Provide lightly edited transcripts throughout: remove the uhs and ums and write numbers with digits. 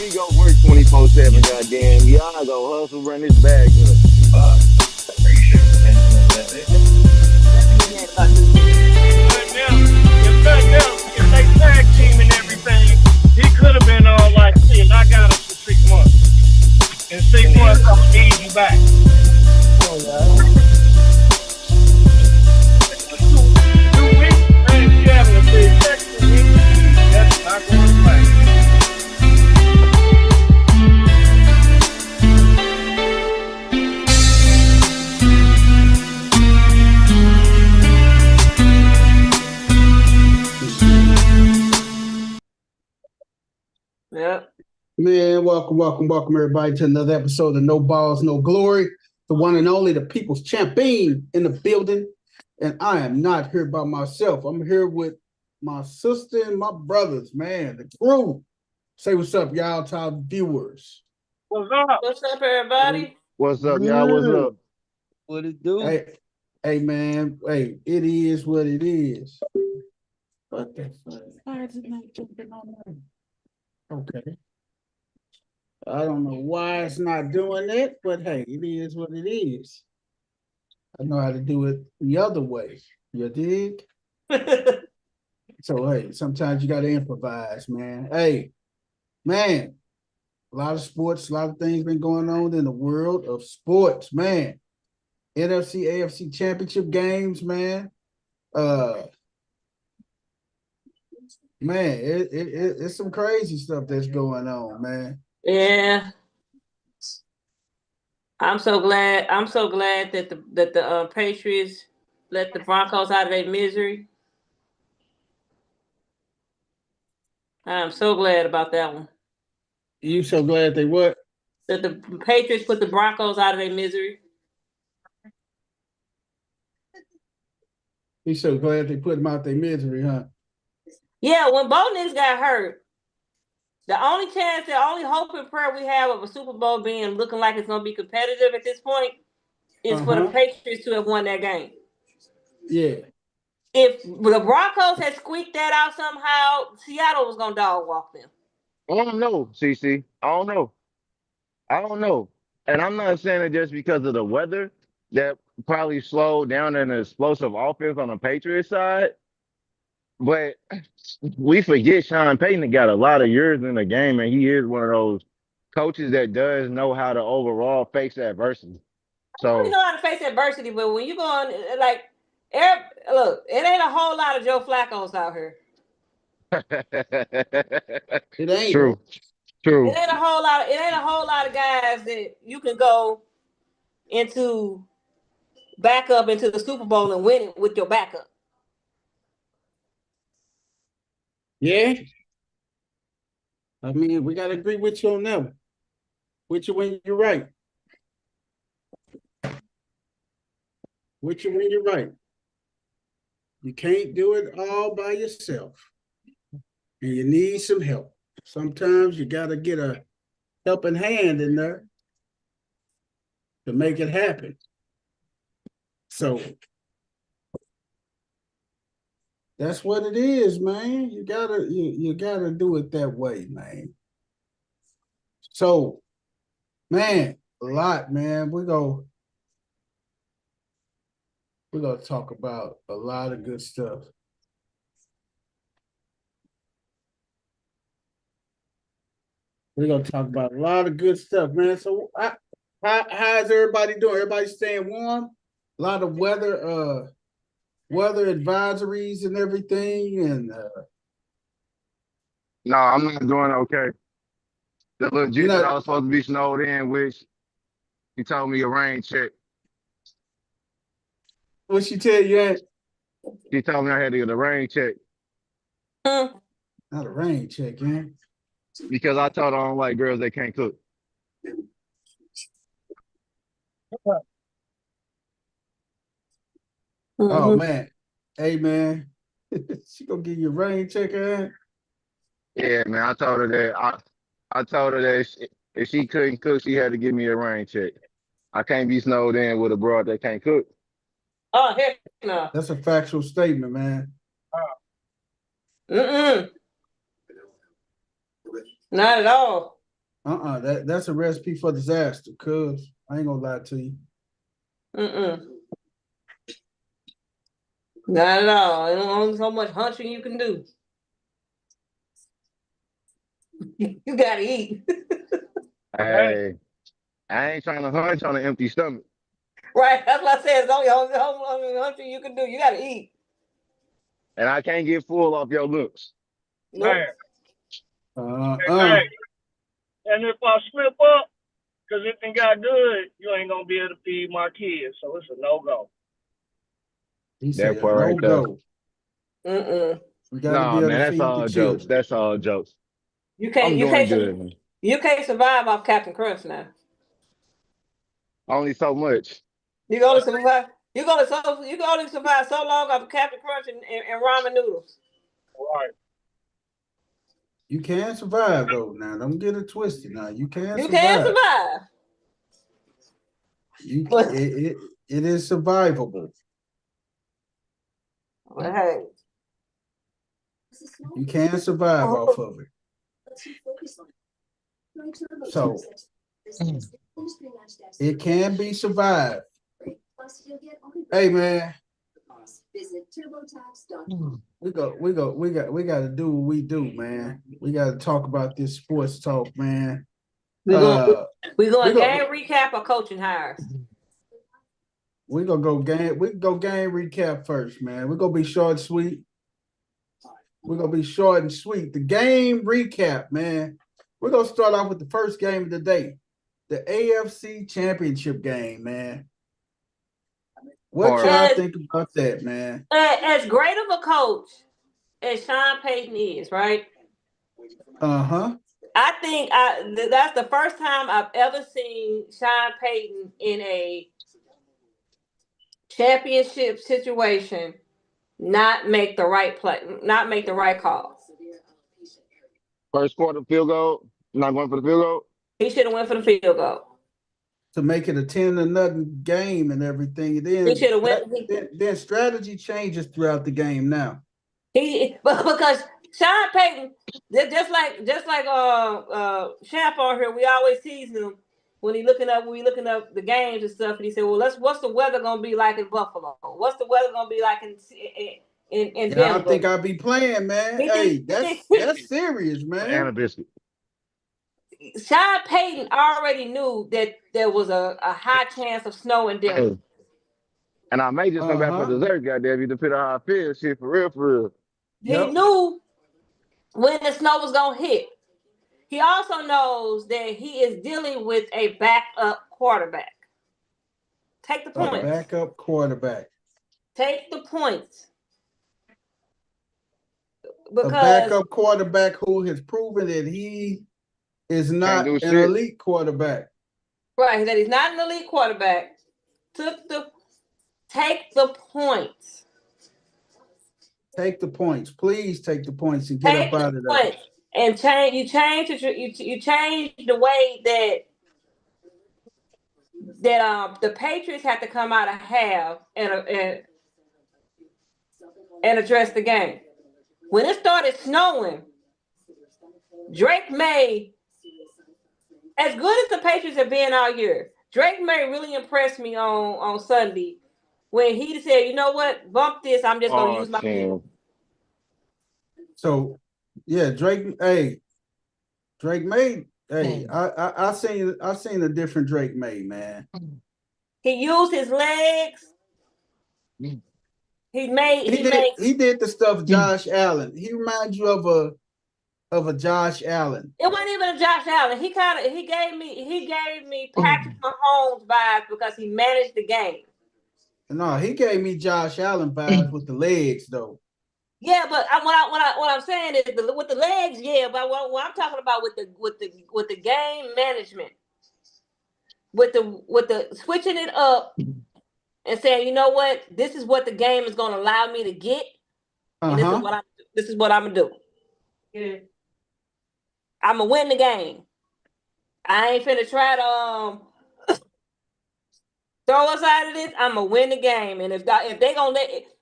We go work 24/7. Goddamn, y'all go hustle, run this bag up. If they tag team and everything, he could have been all like, shit, I got us for 6 months. In 6 months, I'm gonna ease you back. Two weeks, man, she having a big sex with me. That's not going to play. Yep. Man, welcome, everybody, to another episode of No Balls, No Glory. The one and only, the people's champion in the building. And I am not here by myself. I'm here with my sister and my brothers, man, the crew. Say what's up, y'all, to our viewers. What's up? What's up, everybody? What's up, y'all? What's up? What it do? Hey, man, hey, it is what it is. What the fuck? Why is it not jumping on there? Okay. I don't know why it's not doing it, but hey, it is what it is. I know how to do it the other way. You dig? So hey, sometimes you gotta improvise, man. Hey, man, a lot of sports, a lot of things been going on in the world of sports, man. NFC, AFC championship games, man. Man, it's some crazy stuff that's going on, man. Yeah. I'm so glad that the Patriots let the Broncos out of their misery. I'm so glad about that one. You so glad they what? That the Patriots put the Broncos out of their misery. You so glad they put them out their misery, huh? Yeah, when both niggas got hurt, the only hope and prayer we have of a Super Bowl being looking like it's gonna be competitive at this point is for the Patriots to have won that game. Yeah. If the Broncos had squeaked that out somehow, Seattle was gonna dog walk them. I don't know, CC. I don't know. I don't know. And I'm not saying it just because of the weather that probably slowed down an explosive offense on the Patriots side. But we forget Sean Payton got a lot of years in the game, and he is one of those coaches that does know how to overall face adversity. So You know how to face adversity, but when you go on, like, look, it ain't a whole lot of Joe Flacco's out here. It ain't. True. It ain't a whole lot. It ain't a whole lot of guys that you can go into backup into the Super Bowl and win it with your backup. Yeah. I mean, we gotta agree with you on that one. With you when you're right. With you when you're right. You can't do it all by yourself. And you need some help. Sometimes you gotta get a helping hand in there to make it happen. So that's what it is, man. You gotta do it that way, man. So, man, a lot, man. We're gonna talk about a lot of good stuff. We're gonna talk about a lot of good stuff, man. So, how's everybody doing? Everybody staying warm? A lot of weather advisories and everything, and no, I'm not doing okay. The legit that I was supposed to be snowed in, which he told me a rain check. What she tell you? She told me I had to get a rain check. Not a rain check, man. Because I told her I don't like girls that can't cook. Oh man. Hey man. She gonna give you a rain check, man. Yeah, man. I told her that I told her that if she couldn't cook, she had to give me a rain check. I can't be snowed in with a broad that can't cook. Oh heck no. That's a factual statement, man. Not at all. That's a recipe for disaster, cuz I ain't gonna lie to you. Not at all. There's only so much hunching you can do. You gotta eat. Hey, I ain't trying to hunch on an empty stomach. Right? That's what I said. It's only hunching you can do. You gotta eat. And I can't get full off your looks. Nope. Hey, and if I slip up, because it ain't got good, you ain't gonna be able to feed my kids. So it's a no-go. He said That part right no there. go. We gotta Nah, be able man, to that's feed all the jokes. children. That's all jokes. You can't. I'm You doing can't. good, man. You can't survive off Captain Crunch now. Only so much. You can only survive. You can only survive so long off Captain Crunch and ramen noodles. Right. You can survive though. Now don't get it twisted. Now you can You survive. can survive. It is survivable. But hey, you can survive off of it. So it can be survived. Hey man, we got to do what we do, man. We got to talk about this sports talk, man. we going game recap or coaching hires. We gonna go game. We can go game recap first, man. We're gonna be short and sweet. We're gonna be short and sweet. The game recap, man. We're gonna start off with the first game of the day, the AFC Championship game, man. What y'all think about that, man? As great of a coach as Sean Payton is, right? I think that's the first time I've ever seen Sean Payton in a championship situation not make the right play, not make the right call. First quarter field goal, not going for the field goal. He should have went for the field goal to make it a 10-0 game and everything. And then he should have went. Then strategy changes throughout the game now. Because Sean Payton, just like Champ on here, we always tease him when we looking up the games and stuff, and he said, "Well, what's the weather gonna be like in Buffalo? What's the weather gonna be like in Denver?" I think I'll be playing, man. That's serious, man. And a biscuit. Sean Payton already knew that there was a high chance of snow in Denver. Hey. And I may just come back for dessert, goddamn you, to put on how I feel. Shit, for real. He knew when the snow was gonna hit. He also knows that he is dealing with a backup quarterback. Take the points. Backup quarterback. Take the points. Because a backup quarterback who has proven that he is not an elite quarterback. Right, that he's not an elite quarterback. Take the points. Take the points. Please take the points and get up out of there. And you change the way that the Patriots had to come out of half and address the game. When it started snowing, Drake May, as good as the Patriots have been all year, Drake May really impressed me on Sunday when he said, "You know what? Bump this. I'm just gonna use my field." So, yeah, Drake May. Hey, I seen a different Drake May, man. He used his legs. He did the stuff Josh Allen. He reminds you of a Josh Allen. It wasn't even a Josh Allen. He gave me Patrick Mahomes vibes because he managed the game. No, he gave me Josh Allen vibes with the legs though. Yeah, but what I'm saying is with the legs, yeah. But what I'm talking about with the game management, with the switching it up and saying, you know what, this is what the game is going to allow me to get, and this is what I'm gonna do. Yeah. I'm gonna win the game. I ain't finna try to throw us out of this. I'm gonna win the game, and if they gonna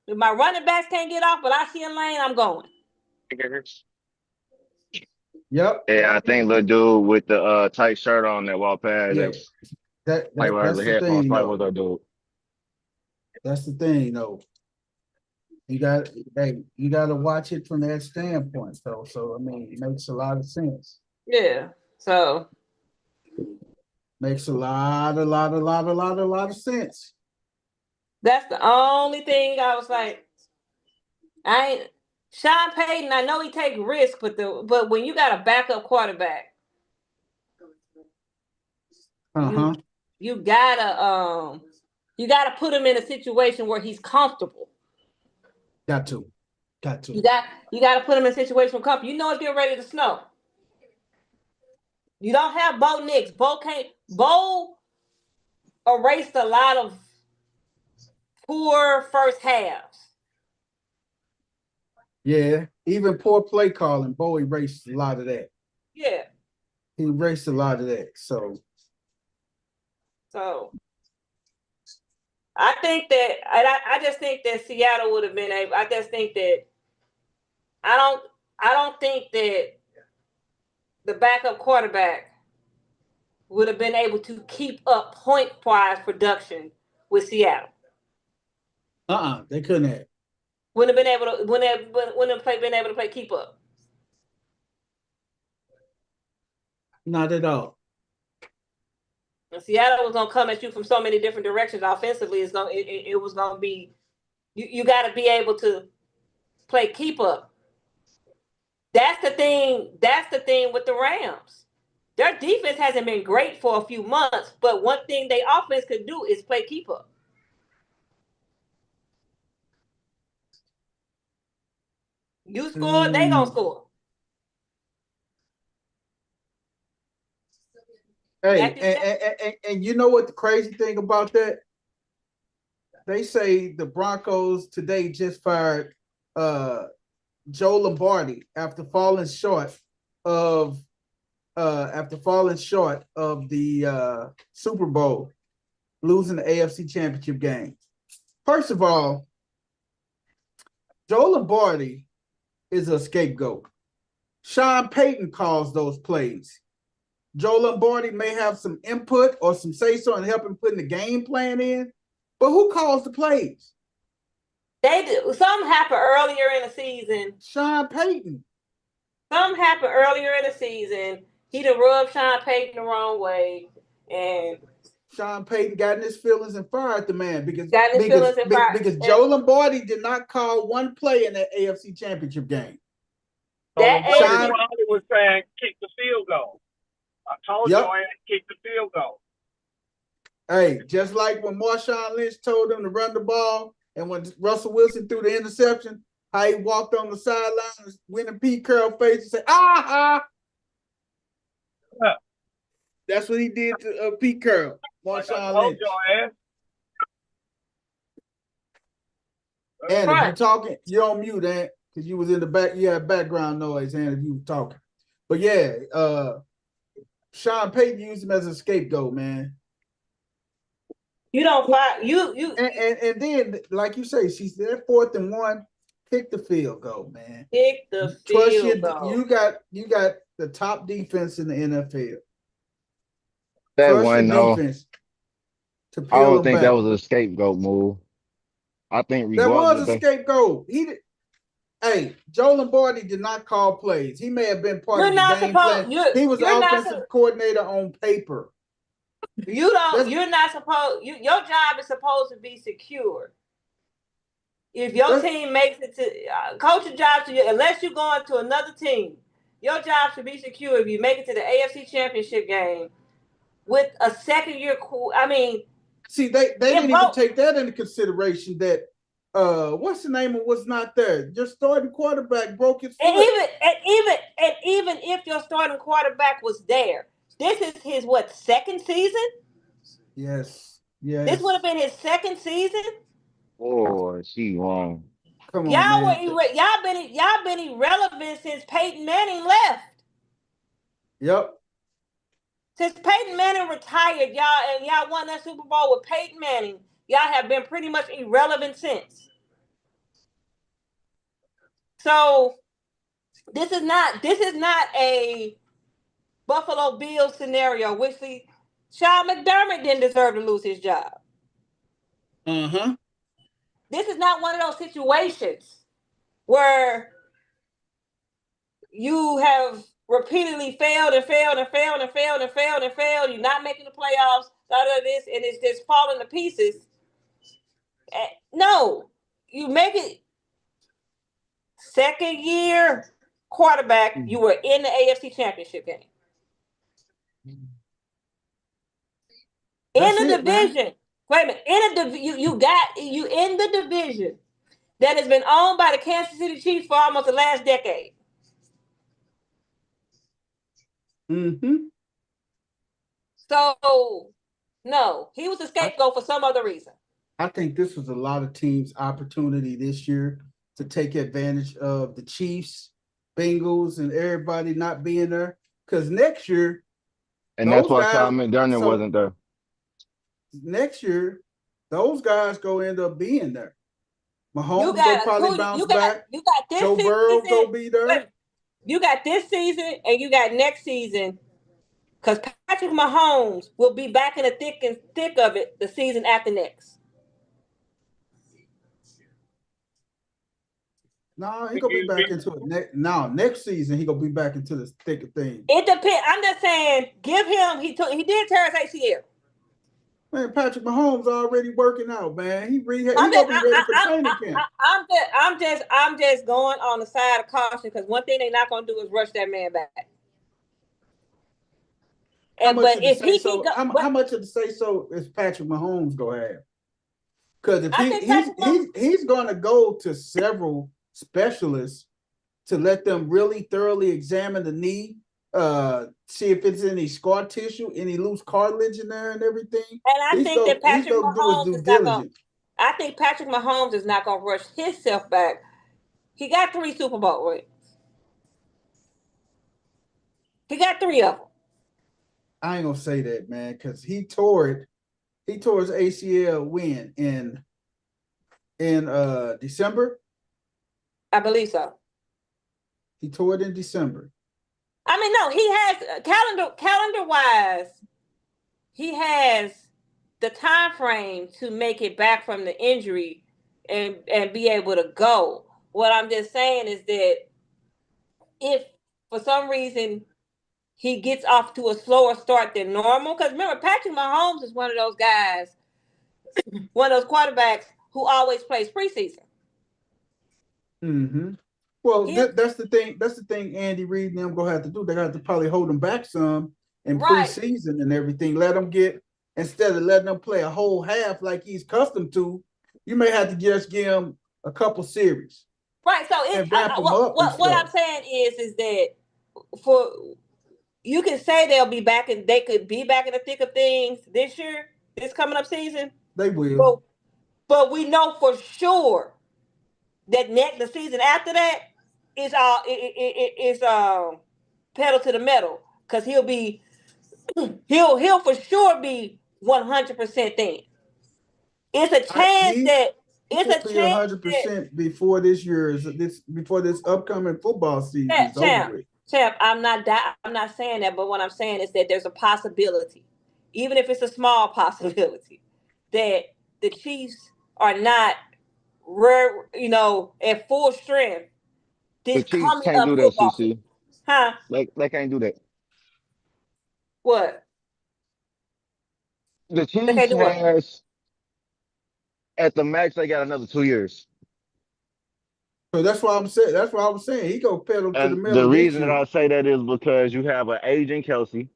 if my running backs can't get off, but I see a lane, I'm going. Yep. Yeah, I think the dude with the tight shirt on that walked past Yeah. that like That's the the headphones thing, probably though. was our dude. That's the thing, though. You got, hey, you got to watch it from that standpoint, though. So I mean, it makes a lot of sense. Yeah. So Makes a lot of sense. that's the only thing I was like, I ain't Sean Payton, I know he take risks, but when you got a backup quarterback, Uh-huh. you gotta put him in a situation where he's comfortable. Got to. You gotta put him in a situation where comfortable. You know it's getting ready to snow. You don't have Bo Nix. Bo erased a lot of poor first halves. Yeah. Even poor play calling, Bo erased a lot of that. Yeah. He erased a lot of that. So I think that I just think that Seattle would have been able. I just think that I don't think that the backup quarterback would have been able to keep up point-wise production with Seattle. they couldn't have. Wouldn't have been able to been able to play keep up. Not at all. And Seattle was gonna come at you from so many different directions offensively. It was gonna be you got to be able to play keep up. That's the thing. That's the thing with the Rams. Their defense hasn't been great for a few months, but one thing they offense could do is play keep up. You score, they gonna score. Hey, and you know what the crazy thing about that? They say the Broncos today just fired Joe Lombardi after falling short of the Super Bowl, losing the AFC Championship game. First of all, Joe Lombardi is a scapegoat. Sean Payton calls those plays. Joe Lombardi may have some input or some say-so and help him putting the game plan in, but who calls the plays? They do. Something happened earlier in the season. Sean Payton. Something happened earlier in the season. He done rubbed Sean Payton the wrong way, and Sean Payton got in his feelings and fired the man because Joe Lombardi did not call one play in that AFC Championship game. Lombardi probably was saying kick the field goal. I told you I had to kick the field goal. Hey, just like when Marshawn Lynch told him to run the ball, and when Russell Wilson threw the interception, how he walked on the sideline and went in Pete Carroll's face and said, "Ah!" That's what he did to Pete Carroll. Marshawn Lynch. And if you're talking, you're on mute, Ant, because you was in the back. You had background noise, and if you were talking. But yeah, Sean Payton used him as a scapegoat, man. You don't fire you. And then, like you say, she's there 4th and 1. Kick the field goal, man. Kick the field goal. You got the top defense in the NFL. That one, no. I don't think that was a scapegoat move. I think that was a scapegoat. Hey, Joe Lombardi did not call plays. He may have been part of the game plan. He was the offensive coordinator on paper. You're not supposed. Your job is supposed to be secure. If your team makes it to coaching job to you, unless you're going to another team, your job should be secure. If you make it to the AFC Championship game with a second-year, see, they didn't even take that into consideration. That what's the name of what's not there? Your starting quarterback broke his foot. And even if your starting quarterback was there, this is his second season? Yes. This would have been his second season. Oh, she wrong. Come on, y'all been irrelevant since Peyton Manning left. Yep. Since Peyton Manning retired, y'all won that Super Bowl with Peyton Manning. Y'all have been pretty much irrelevant since. So This is not a Buffalo Bills scenario, which Sean McDermott didn't deserve to lose his job. This is not one of those situations where you have repeatedly failed and failed and failed and failed and failed and failed. You're not making the playoffs, this, and it's just falling to pieces. No, you make it second year quarterback. You were in the AFC Championship game. In the division. Wait a minute. You in the division that has been owned by the Kansas City Chiefs for almost the last decade. So, no, he was a scapegoat for some other reason. I think this was a lot of teams' opportunity this year to take advantage of the Chiefs, Bengals, and everybody not being there. Because next year, and that's why Sean McDermott wasn't there. Next year, those guys go end up being there. Mahomes will probably bounce back. You got this Joe Burrow go be there. Wait, you got this season and you got next season, because Patrick Mahomes will be back in the thick of it the season after next. No, he gonna be back into it next season. He gonna be back into the thick of things. It depends. I'm just saying, give him. He did tear his ACL. Man, Patrick Mahomes already working out, man. He gonna be ready for training camp. I'm just going on the side of caution, because one thing they're not gonna do is rush that man back. How much of the say so is Patrick Mahomes gonna have? Because if he's gonna go to several specialists to let them really thoroughly examine the knee, see if it's any scar tissue, any loose cartilage in there and everything. And I think Patrick Mahomes is not gonna rush himself back. He got 3 Super Bowl rings. He got 3 of them. I ain't gonna say that, man, because he tore his ACL when in December. I believe so. He tore it in December. I mean, no, he has calendar wise, he has the time frame to make it back from the injury and be able to go. What I'm just saying is that if for some reason he gets off to a slower start than normal, because remember, Patrick Mahomes is one of those guys, one of those quarterbacks who always plays preseason. Well, that's the thing. That's the thing Andy Reid and them gonna have to do. They got to probably hold them back some in preseason and everything. Let them instead of letting them play a whole half like he's accustomed to, you may have to just give him a couple series. Right. So what I'm saying is that for you can say they could be back in the thick of things this year, this coming up season. They will. But we know for sure that the season after that is pedal to the metal, because he'll for sure be 100% then. It's a chance that it's a chance 100% before before this upcoming football season is over with. Champ, I'm not saying that, but what I'm saying is that there's a possibility, even if it's a small possibility, that the Chiefs are not at full strength. The Chiefs can't do that, CC. Huh? They can't do that. What? The Chiefs has, at the max, they got another 2 years. So that's what I'm saying. That's what I was saying. He go pedal to the metal. The reason that I say that is because you have an aging Kelsey.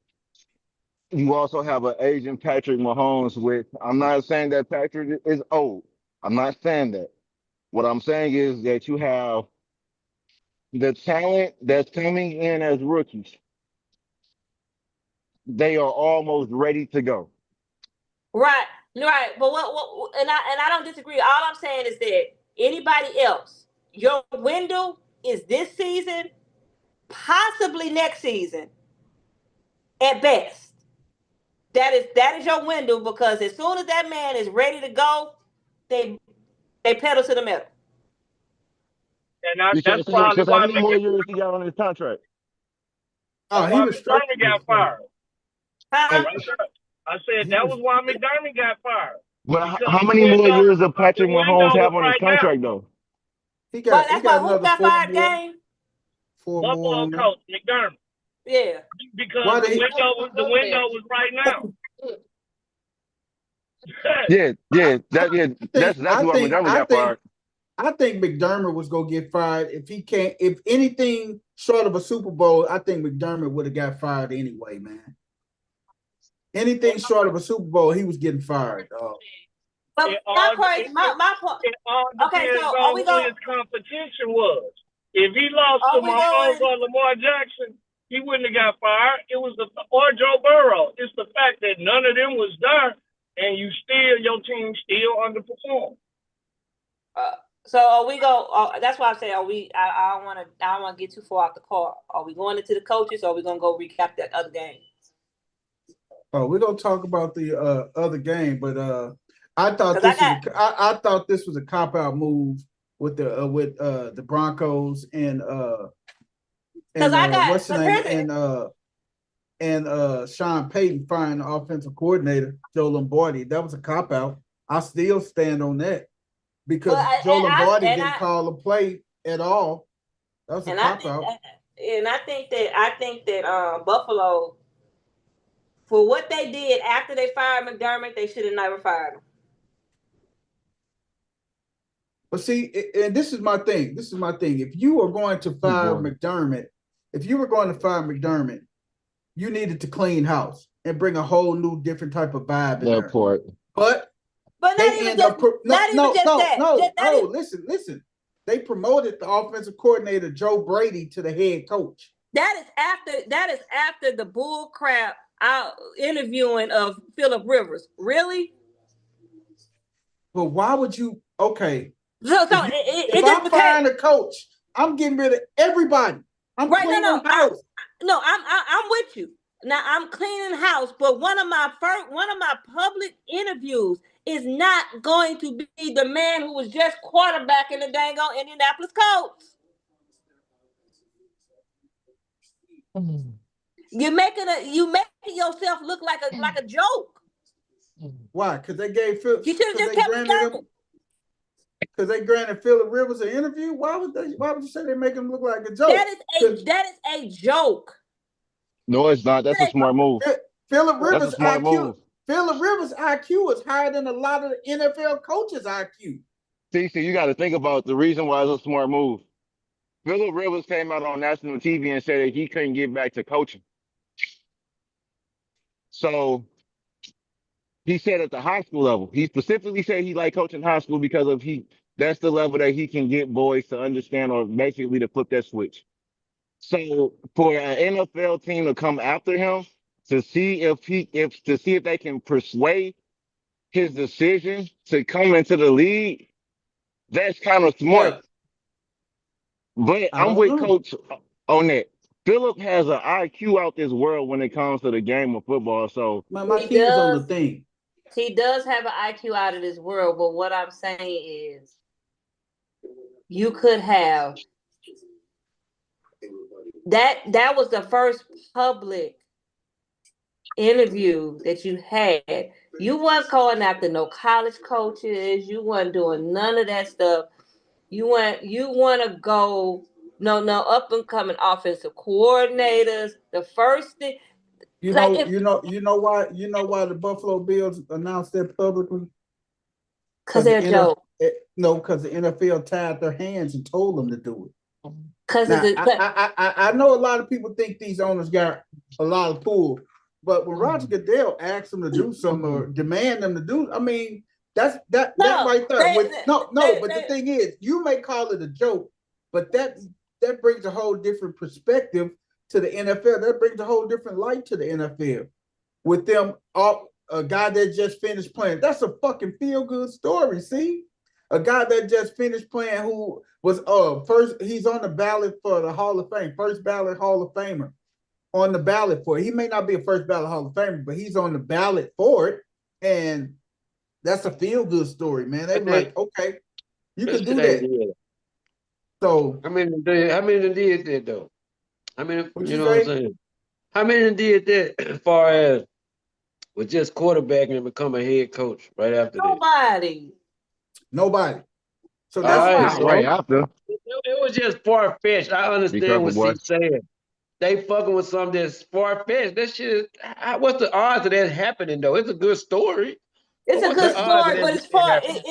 You also have an aging Patrick Mahomes. I'm not saying that Patrick is old. I'm not saying that. What I'm saying is that you have the talent that's coming in as rookies. They are almost ready to go. Right. But what and I don't disagree. All I'm saying is that anybody else, your window is this season, possibly next season, at best. That is your window, because as soon as that man is ready to go, they pedal to the metal. that's probably Because how why many more years he got on his contract? Oh, he was straight. McDermott got fired. Huh? Right there. I said that was why McDermott got fired. Well, Because how many more years does the Patrick Mahomes window was have on his right now. contract though? He But got that's why who another got 4 fired more. game? 4 more Buffalo on there. coach McDermott. Yeah. Because the window was right now. That's exactly why McDermott got fired. I think McDermott was gonna get fired if he can't. If anything short of a Super Bowl, I think McDermott would have got fired anyway, man. Anything short of a Super Bowl, he was getting fired. But my point. It all Okay, depends so on who his competition was. If he lost to Mahomes or Lamar Jackson, he wouldn't have got fired. It was or Joe Burrow. It's the fact that none of them was there, and your team still underperformed. So we go. That's why I say, I don't want to get too far off the call. Are we going into the coaches, or are we gonna go recap that other game? Oh, we're gonna talk about the other game, but I thought this was a cop-out move with the Broncos and what's the name and Sean Payton firing the offensive coordinator Joe Lombardi. That was a cop-out. I still stand on that because Joe Lombardi didn't call a play at all. That was a cop-out. And I think that Buffalo, for what they did after they fired McDermott, they should have never fired him. But see, and this is my thing. If you are going to fire McDermott, you needed to clean house and bring a whole new, different type of vibe in there. But not even just that. Listen. They promoted the offensive coordinator Joe Brady to the head coach. That is after the bull crap interviewing of Phillip Rivers. Really? But why would you? Okay. If I'm firing a coach, I'm getting rid of everybody. I'm cleaning house. I'm with you. Now I'm cleaning house, but one of my public interviews is not going to be the man who was just quarterbacking the dang on Indianapolis Colts. You're making yourself look like a joke. Why? Because they gave Phil. You should have just kept McDermott. Because they granted Phillip Rivers an interview. Why would you say they make him look like a joke? That is a joke. No, it's not. That's a smart move. Phillip Rivers IQ is higher than a lot of the NFL coaches' IQ. See, you got to think about the reason why it's a smart move. Phillip Rivers came out on national TV and said that he couldn't get back to coaching. So he said at the high school level, he specifically said he liked coaching high school because that's the level that he can get boys to understand or basically to flip that switch. So for an NFL team to come after him to see if they can persuade his decision to come into the league, that's kind of smart. Yeah. But I'm with Coach on that. Phillip has an IQ out this world when it comes to the game of football. So my team's on the thing. He does have an IQ out of this world, but what I'm saying is you could have that was the first public interview that you had. You weren't calling after no college coaches. You weren't doing none of that stuff. You want to go no up and coming offensive coordinators. The first thing, you know why the Buffalo Bills announced that publicly? Because they're a joke. No, because the NFL tied their hands and told them to do it. I know a lot of people think these owners got a lot of pull, but when Roger Goodell asked them to do something or demand them to do, I mean, that right there. But the thing is, you may call it a joke, but that brings a whole different perspective to the NFL. That brings a whole different light to the NFL. With them, a guy that just finished playing, that's a fucking feel-good story, see? A guy that just finished playing who was first, he's on the ballot for the Hall of Fame, first ballot Hall of Famer on the ballot for it. He may not be a first ballot Hall of Famer, but he's on the ballot for it. And that's a feel-good story, man. They're like, okay, you can do that. So How many did that though? I mean, what you you know what I'm say? saying? How many did that as far as with just quarterbacking and become a head coach right after that? Nobody. Nobody. So All that's right, Not so Nobody. right after. it was just far fetched. I Be understand careful, what boy. she's saying. They fucking with something that's far fetched. That shit. What's the odds of that happening though? It's a good story, It's but a what's good the that. odds of story, that but it's really far. happening?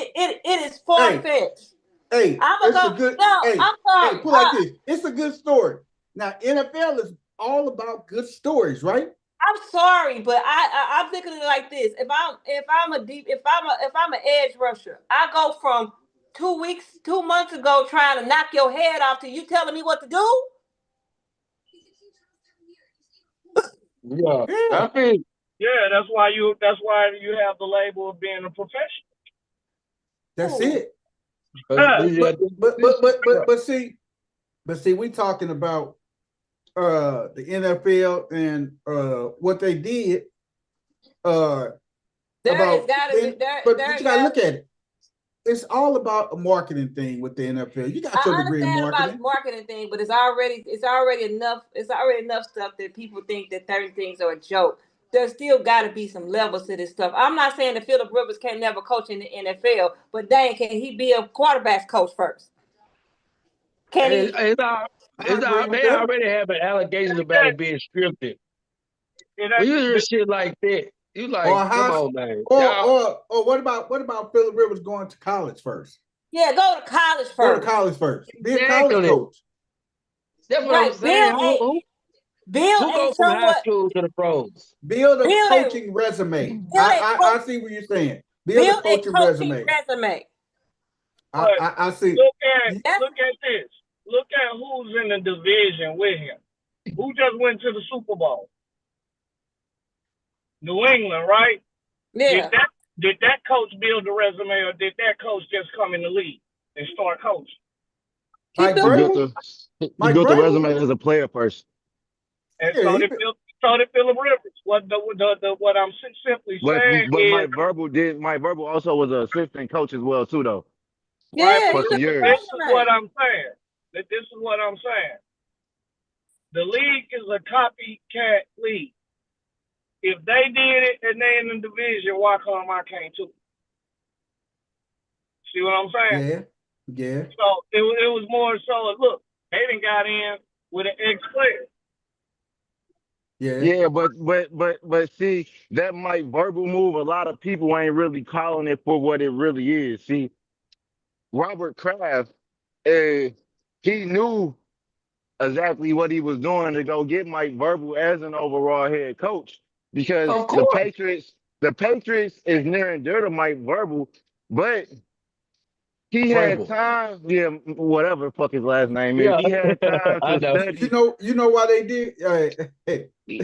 It is far Hey, fetched. hey, I'm gonna it's a go. good. No, Hey, I'm hey, sorry. put it like this. It's a good story. Now NFL is all about good stories, right? I'm sorry, but I'm thinking of it like this. If I'm an edge rusher, I go from 2 months ago trying to knock your head off to you telling me what to do. Yeah, Yeah, I mean, Yeah, that's why you have the label of being a professional. that's it. yeah, But see, we talking about the NFL and what they did There has about got to be then, there. but There you gotta got. look at it. It's all about a marketing thing with the NFL. You got your I degree in understand about the marketing. marketing thing, but it's already enough stuff that people think that certain things are a joke. There's still got to be some levels to this stuff. I'm not saying that Philip Rivers can't never coach in the NFL, but dang, can he be a quarterback coach first? Can he? I agree with they that. already have an allegations about That it being scripted. it When you hear ain't. shit like that, you Or like, come how on, man. or Y'all, or or what about Philip Rivers going to college first? Yeah, go to college Go to first. college first. Be a college exactly. coach. That's what I'm Right. saying. Build Who a go from high somewhat school to the pros? Build a build a coaching resume. build a I coach see what you're saying. Build a build a coaching coaching resume. resume. But I see. look at That's look at this. Look at who's in the division with him. Who just went to the Super Bowl? New England, right? Did yeah. that did that coach build a resume, or did that coach just come in the league and start coaching? He Mike He built built the Vrabel. a he Mike built a Vrabel. resume as a player first. And Yeah, so did Philip Rivers. What I'm simply saying But is, Mike Verbal also was an assistant coach as well too though right? yeah. But He for some built the this years. is what resume. I'm saying. That this is what I'm saying. The league is a copycat league. If they did it and they in the division, why come I can't too? See what I'm saying? yeah, yeah, So it was more so. Look, they done got in with an ex-player. yeah. Yeah, but see that Mike Verbal move. A lot of people ain't really calling it for what it really is. See, Robert Kraft, uh, he knew exactly what he was doing to go get Mike Verbal as an overall head coach because Of course. The Patriots is near and dear to Mike Verbal, but he had Vrabel. time, yeah, whatever the fuck his last name is. Yeah, He had time I to know. study. You know why they did?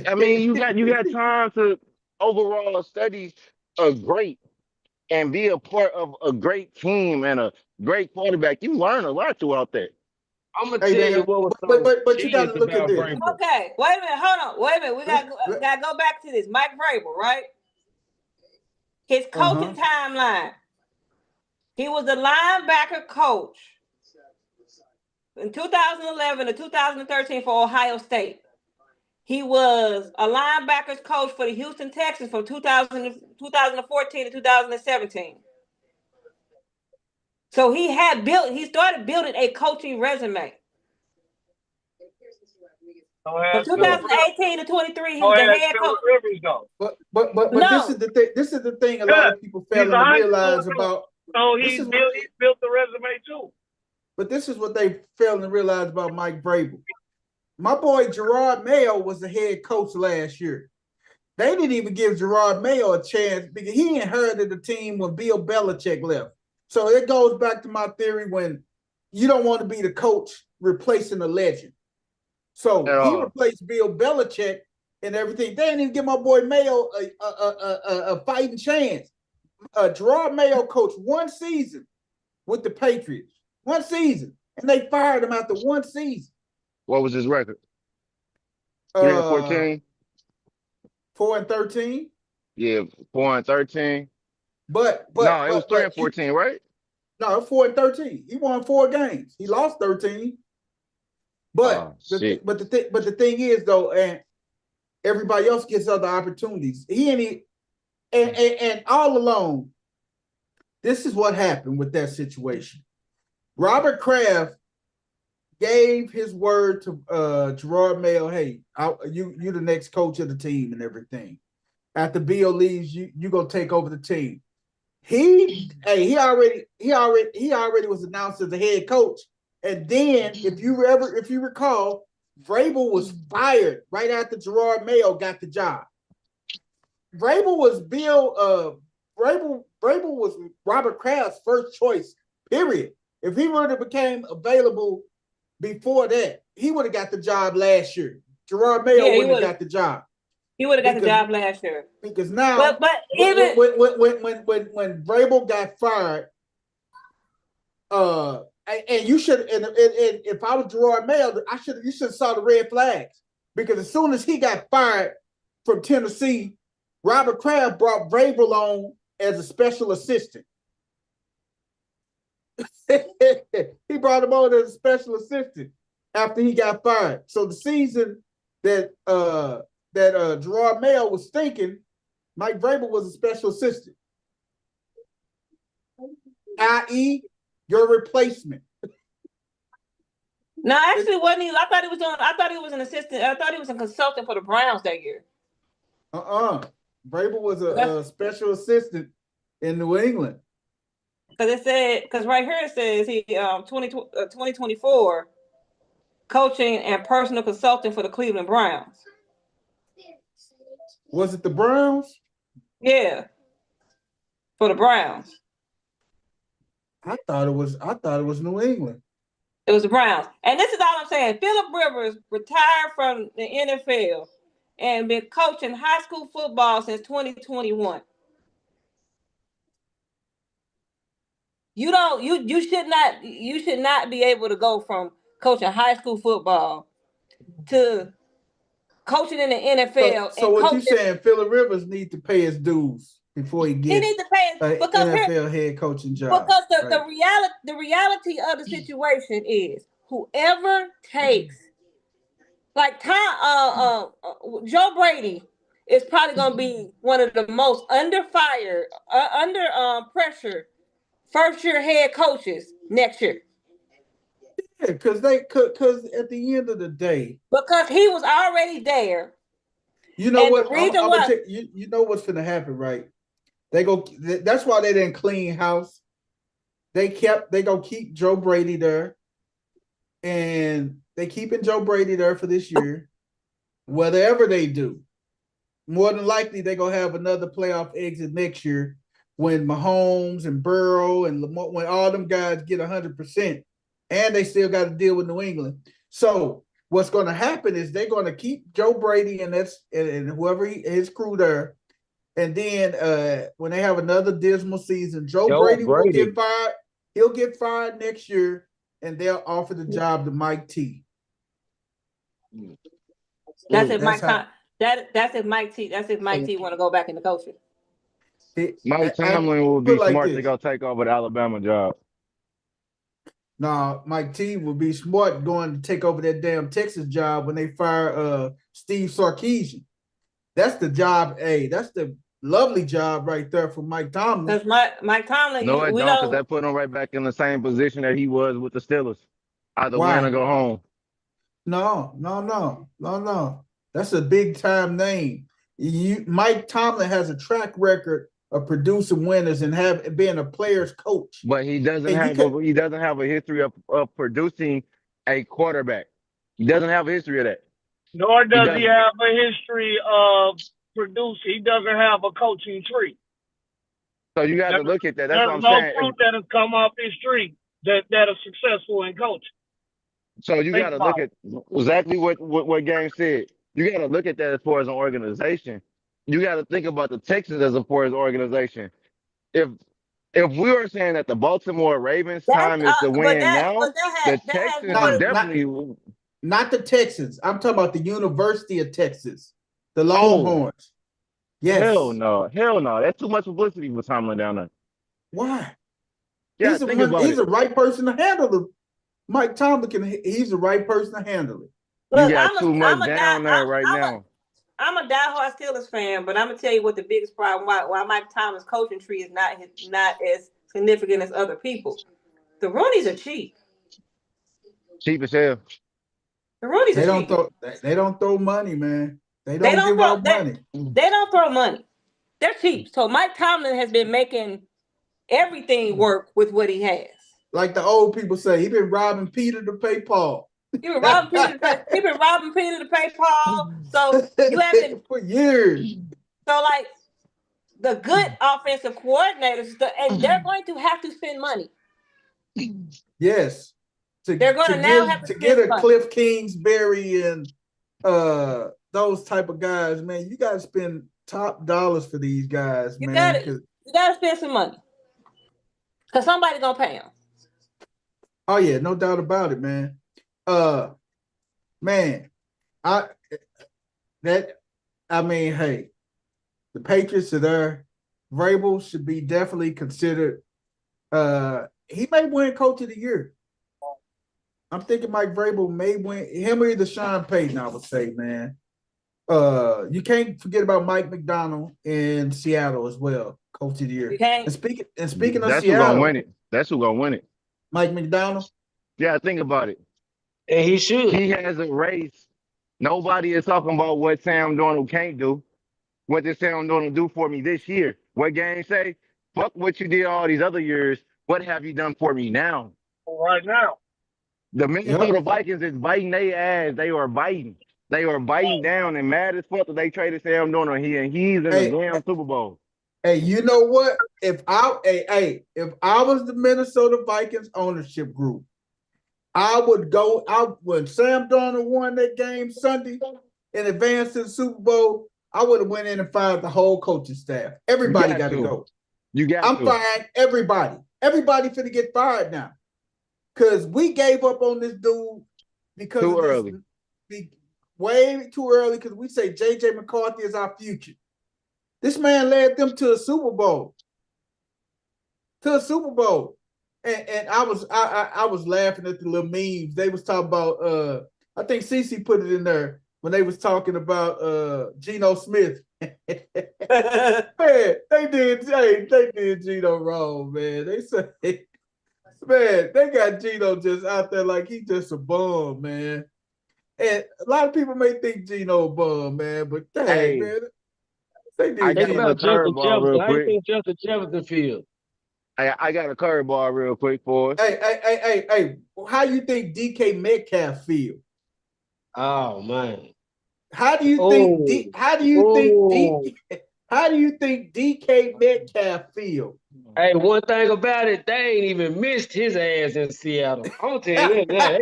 I mean, you got time to overall study a great and be a part of a great team and a great quarterback. You learn a lot throughout that. I'm gonna Hey tell you man, what was so but you got genius to look at about this. Vrabel. Okay, wait a minute. Hold on. Wait a minute. We got Let- got to go back to this. Mike Vrabel, right? His Uh-huh. coaching timeline. He was a linebacker coach in 2011 to 2013 for Ohio State. He was a linebackers coach for the Houston Texans from 2014 to 2017. So he started building a coaching resume. Don't From have Philip Yeah. Rivers. 2018 to 23, he was Don't the have head coach. Philip Rivers though. But this is No, the thing. This is the thing. A lot Yeah, of people he's failing a to high school realize coach, about so this he's is what. built the resume too. But this is what they failing to realize about Mike Vrabel. My boy Gerard Mayo was the head coach last year. They didn't even give Gerard Mayo a chance because he inherited the team when Bill Belichick left. So it goes back to my theory when you don't want to be the coach replacing a legend. So At he all. replaced Bill Belichick and everything. They didn't even give my boy Mayo a fighting chance. Gerard Mayo coached one season with the Patriots, one season, and they fired him after one season. What was his record? 3 and Uh, 14. 4-13. Yeah, 4 and 13. But No, it was 3 and 14, right? No, 4-13. He won 4 games. He lost 13. But shit. but the thing is though, and everybody else gets other opportunities. And all along, this is what happened with that situation. Robert Kraft gave his word to Gerard Mayo, hey, you the next coach of the team and everything. After Bill leaves, you gonna take over the team. He already was announced as the head coach. And then if you recall, Vrabel was fired right after Gerard Mayo got the job. Vrabel was Robert Kraft's first choice, period. If he would have became available before that, he would have got the job last year. Gerard Mayo wouldn't have got the job. He would have got the job last year. Because now, but even when Vrabel got fired, and you should, and if I was Gerard Mayo, you should have saw the red flags. Because as soon as he got fired from Tennessee, Robert Kraft brought Vrabel on as a special assistant. He brought him on as a special assistant after he got fired. So the season that Gerard Mayo was thinking, Mike Vrabel was a special assistant, i.e., your replacement. No, actually, wasn't he? I thought he was an assistant. I thought he was a consultant for the Browns that year. Vrabel was a special assistant in New England. Because right here it says he 2024 coaching and personal consultant for the Cleveland Browns. Was it the Browns? Yeah, for the Browns. I thought it was New England. It was the Browns. And this is all I'm saying. Philip Rivers retired from the NFL and been coaching high school football since 2021. You should not be able to go from coaching high school football to coaching in the NFL. So what you saying? Philip Rivers needs to pay his dues before he gets. He needs to pay an NFL head coaching job. Because the reality of the situation is whoever takes, like Joe Brady is probably going to be one of the most under pressure first year head coaches next year. Yeah, because at the end of the day, because he was already there. You know what? You know what's going to happen, right? That's why they didn't clean house. They gonna keep Joe Brady there, and they keeping Joe Brady there for this year. Whatever they do, more than likely they're gonna have another playoff exit next year when Mahomes and Burrow and Lamar, when all them guys get 100%, and they still got to deal with New England. So what's going to happen is they're going to keep Joe Brady and whoever his crew there. And then when they have another dismal season, Joe Brady will get fired. He'll get fired next year, and they'll offer the job to Mike T. That's if Mike T want to go back into coaching. Mike Tomlin will be smart to go take over the Alabama job. No, Mike T will be smart going to take over that damn Texas job when they fire Steve Sarkisian. That's the job. Hey, that's the lovely job right there for Mike Tomlin. Because Mike Tomlin, no, it don't, because that put him right back in the same position that he was with the Steelers. Either win or go home. No. That's a big time name. Mike Tomlin has a track record of producing winners and being a player's coach. But he doesn't have a history of producing a quarterback. He doesn't have a history of that. Nor does he have a history of producing. He doesn't have a coaching tree. So you got to look at that. That's what I'm saying. There's no fruit that has come off his tree that are successful in coaching. So you got to look at exactly what Gang said. You got to look at that as far as an organization. You got to think about the Texans as far as an organization. If we were saying that the Baltimore Ravens time is to win now, the Texans definitely not the Texans. I'm talking about the University of Texas, the Longhorns. Yes. Hell no. That's too much publicity for Tomlin down there. Why? Yeah, He's think about it. the right person to handle it. Mike Tomlin he's the right person to handle it. You Look, got too much down there right now. I'm a diehard Steelers fan, but I'm gonna tell you what the biggest problem why Mike Tomlin's coaching tree is not as significant as other people. The Roonies are cheap. Cheap as hell. The Roonies They are don't cheap. they don't throw money, man. They don't give out money. They don't throw money. They're cheap. So Mike Tomlin has been making everything work with what he has. Like the old people say, he been robbing Peter to pay Paul. He been robbing Peter to pay Paul. So you have to for years. So like the good offensive coordinators, and they're going to have to spend money. Yes. They're going to now have to get a money. Cliff Kingsbury and those type of guys, man. You got to spend top dollars for these guys, man. You got to spend some money because somebody's gonna pay them. Oh yeah, no doubt about it, man. Man, hey, the Patriots are there. Vrabel should be definitely considered. He may win Coach of the Year. I'm thinking Mike Vrabel may win him or either Sean Payton, I would say, man. You can't forget about Mike McDonald in Seattle as well, Coach of the Year. You can't. And speaking of That's Seattle, who gonna win it. That's who gonna win it. Mike McDonald. Yeah, think about it. And he should. He has a race. Nobody is talking about what Sam Darnold can't do. What did Sam Darnold do for me this year? What game say? Fuck what you did all these other years. What have you done for me now? Right now. The Minnesota Vikings is biting their ass. They are biting. They are biting down and mad as fuck that they traded Sam Darnold here, and he's in the damn Super Bowl. Hey, you know what? If I was the Minnesota Vikings ownership group, I would go out when Sam Darnold won that game Sunday and advanced to the Super Bowl. I would have went in and fired the whole coaching staff. Everybody got to go. I'm firing everybody. Everybody finna get fired now. Because we gave up on this dude because too early. Way too early because we say J.J. McCarthy is our future. This man led them to a Super Bowl. And I was laughing at the little memes. They was talking about I think CeCe put it in there when they was talking about Geno Smith. Man, they did Geno wrong, man. They said, man, they got Geno just out there like he just a bum, man. And a lot of people may think Geno a bum, man, but dang, man. They did Justin Jefferson. I think Justin Jefferson field. I got a curveball real quick for us. Hey, how you think DK Metcalf feel? Oh man. How do you think DK Metcalf feel? Hey, one thing about it, they ain't even missed his ass in Seattle. I'm gonna tell you that.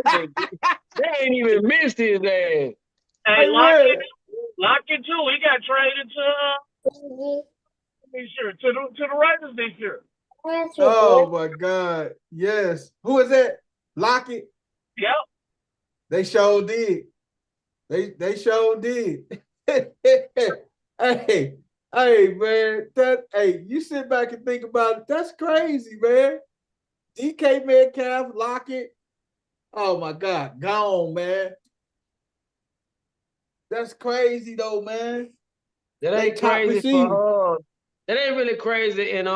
They ain't even missed his ass. Hey, Lockett too. He got traded to the Raiders this year. Oh my God! Yes. Who is that? Lockett. Yep. They sure did. They sure did. Hey, man. You sit back and think about it. That's crazy, man. DK Metcalf, Lockett. Oh my God, gone, man. That's crazy though, man. That ain't crazy for that ain't really crazy in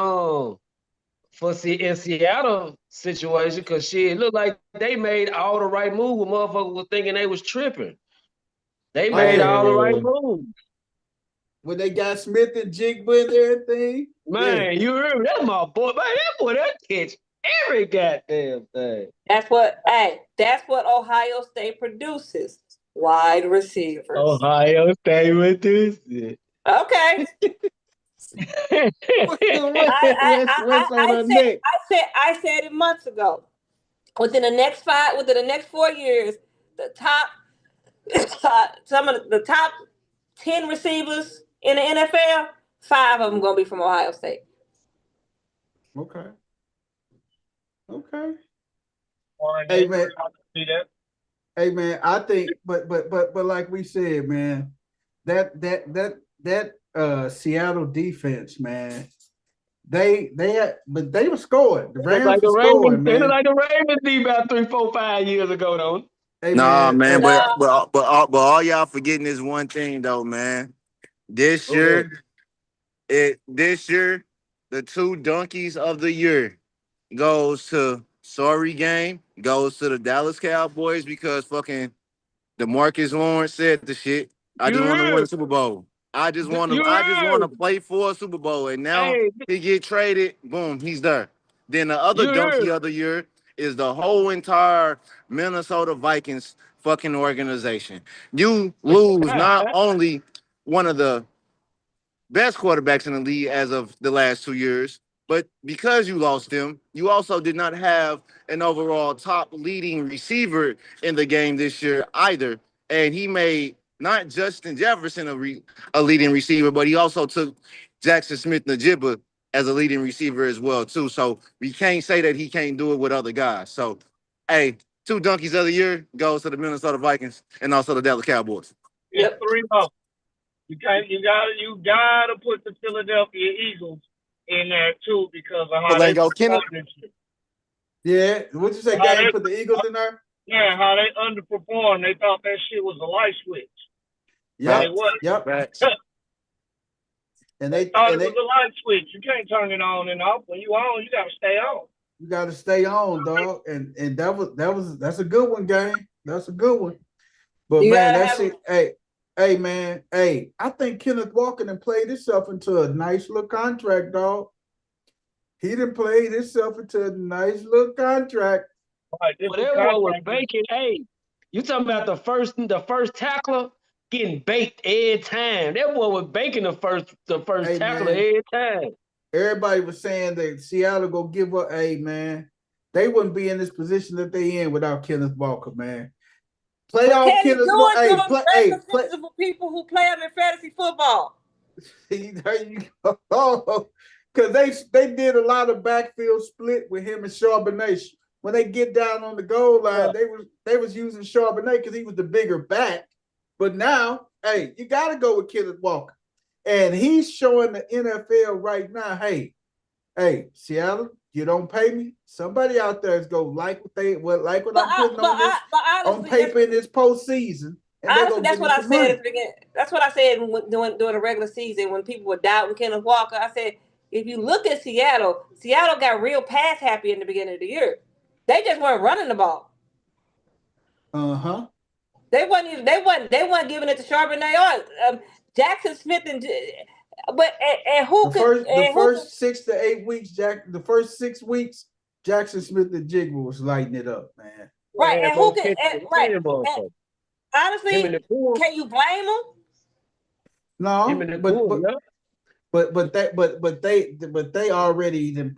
Seattle situation because shit, it looked like they made all the right moves when motherfuckers was thinking they was tripping. They made all the right moves. When they got Smith and Jigba and everything. Man, you remember that my boy, man, that boy that catch every goddamn thing. That's what Ohio State produces. Wide receivers. Ohio State produces. Okay. I said it months ago. Within the next 4 years, the top some of the top 10 receivers in the NFL, 5 of them gonna be from Ohio State. Okay. Hey man, I think, but like we said, man, that Seattle defense, man, but they were scoring. The They look Rams like were the scoring, Ravens. They look man. like the Ravens did about 3, 4, 5 years ago, though. Hey Nah, man, man, hey, but all y'all forgetting is one thing though, man. This hold up. year, this year, the two donkeys of the year goes to Sorry Game, goes to the Dallas Cowboys because fucking DeMarcus Lawrence said the shit. I You just want to win heard? a Super Bowl. You I just want heard? to play for a Super Bowl. And now Hey, he get traded, boom, he's there. Then the other you donkey heard? of the year is the whole entire Minnesota Vikings fucking organization. You lose not only one of the best quarterbacks in the league as of the last 2 years. But because you lost him, you also did not have an overall top leading receiver in the game this year either. And he made not Justin Jefferson a leading receiver, but he also took Jackson Smith-Njigba as a leading receiver as well too. So we can't say that he can't do it with other guys. So, hey, two donkeys of the year goes to the Minnesota Vikings and also the Dallas Cowboys. It's 3-0. You gotta put the Philadelphia Eagles in there too because of how they Go, Kenneth. performed this year. Yeah, what'd you say, How Gang? they- Put the Eagles in there? Yeah, how they underperformed. They thought that shit was a light switch. Yep, It wasn't. yep. Facts. And they Thought it was a light switch. You can't turn it on and off. When you on, you gotta stay on. you got to stay on, dog. And that's a good one, Gang. That's a good one. But You man, gotta that's have- it. Hey, man. Hey, I think Kenneth Walker done played himself into a nice little contract, dog. He done played himself into a nice little contract. Right, this Well, is that one was contract. baking. Hey, you talking about the first tackler getting baked every time. That one was baking the first Hey, tackler man. every time. Everybody was saying that Seattle go give up. Hey, man, they wouldn't be in this position that they in without Kenneth Walker, man. Playoff Can you Kenneth do Walker. it Hey, to play. the Hey, regular play. season for people who play them in fantasy football? There you go. Because they did a lot of backfield split with him and Charbonnet. When they get down on the goal line, they was using Charbonnet because he was the bigger back. But now, hey, you got to go with Kenneth Walker. And he's showing the NFL right now, hey, Seattle, you don't pay me. Somebody out there is going to like what I'm putting on paper in this postseason. Honestly, that's what I said at the beginning. That's what I said during the regular season when people were doubting Kenneth Walker. I said, if you look at Seattle got real pass happy in the beginning of the year. They just weren't running the ball. Uh-huh. They wasn't giving it to Charbonnet or Jackson Smith and the first 6 to 8 weeks, the first 6 weeks, Jackson Smith-Njigba was lighting it up, man. Right, and who can honestly, can you blame him? No, but they already then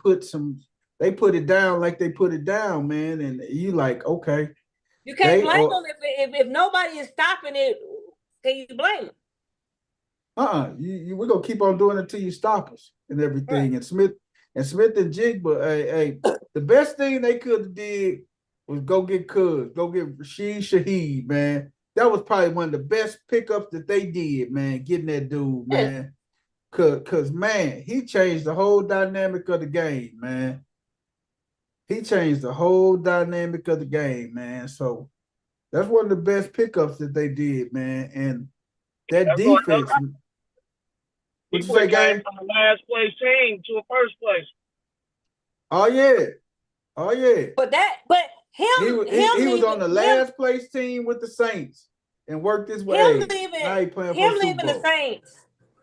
they put it down like they put it down, man, and you like, okay. You can't blame them if nobody is stopping it. Can you blame them? We're gonna keep on doing it till you stop us and everything. Right. And Smith-Njigba, the best thing they could have did was go get Rashid Shaheed, man. That was probably one of the best pickups that they did, man, getting that dude, man. Cause man, he changed the whole dynamic of the game, man. He changed the whole dynamic of the game, man. So that's one of the best pickups that they did, man. And that defense. What you say, guys? From the last place team to a first place. Oh yeah. He was on the last place team with the Saints and worked his way. Now he playing for Super Bowl.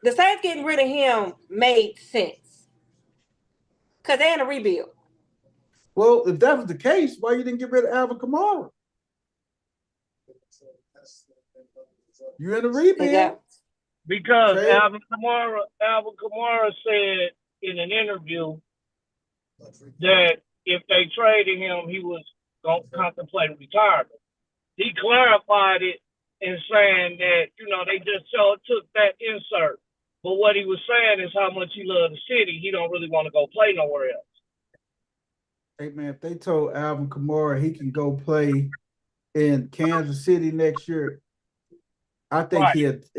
The Saints getting rid of him made sense because they're in a rebuild. Well, if that was the case, why you didn't get rid of Alvin Kamara? You're in a rebuild. Because Alvin Kamara said in an interview that if they traded him, he was going to contemplate retirement. He clarified it in saying that, they just took that insert. But what he was saying is how much he loved the city. He don't really want to go play nowhere else. Hey, man, if they told Alvin Kamara he can go play in Kansas City next year, I think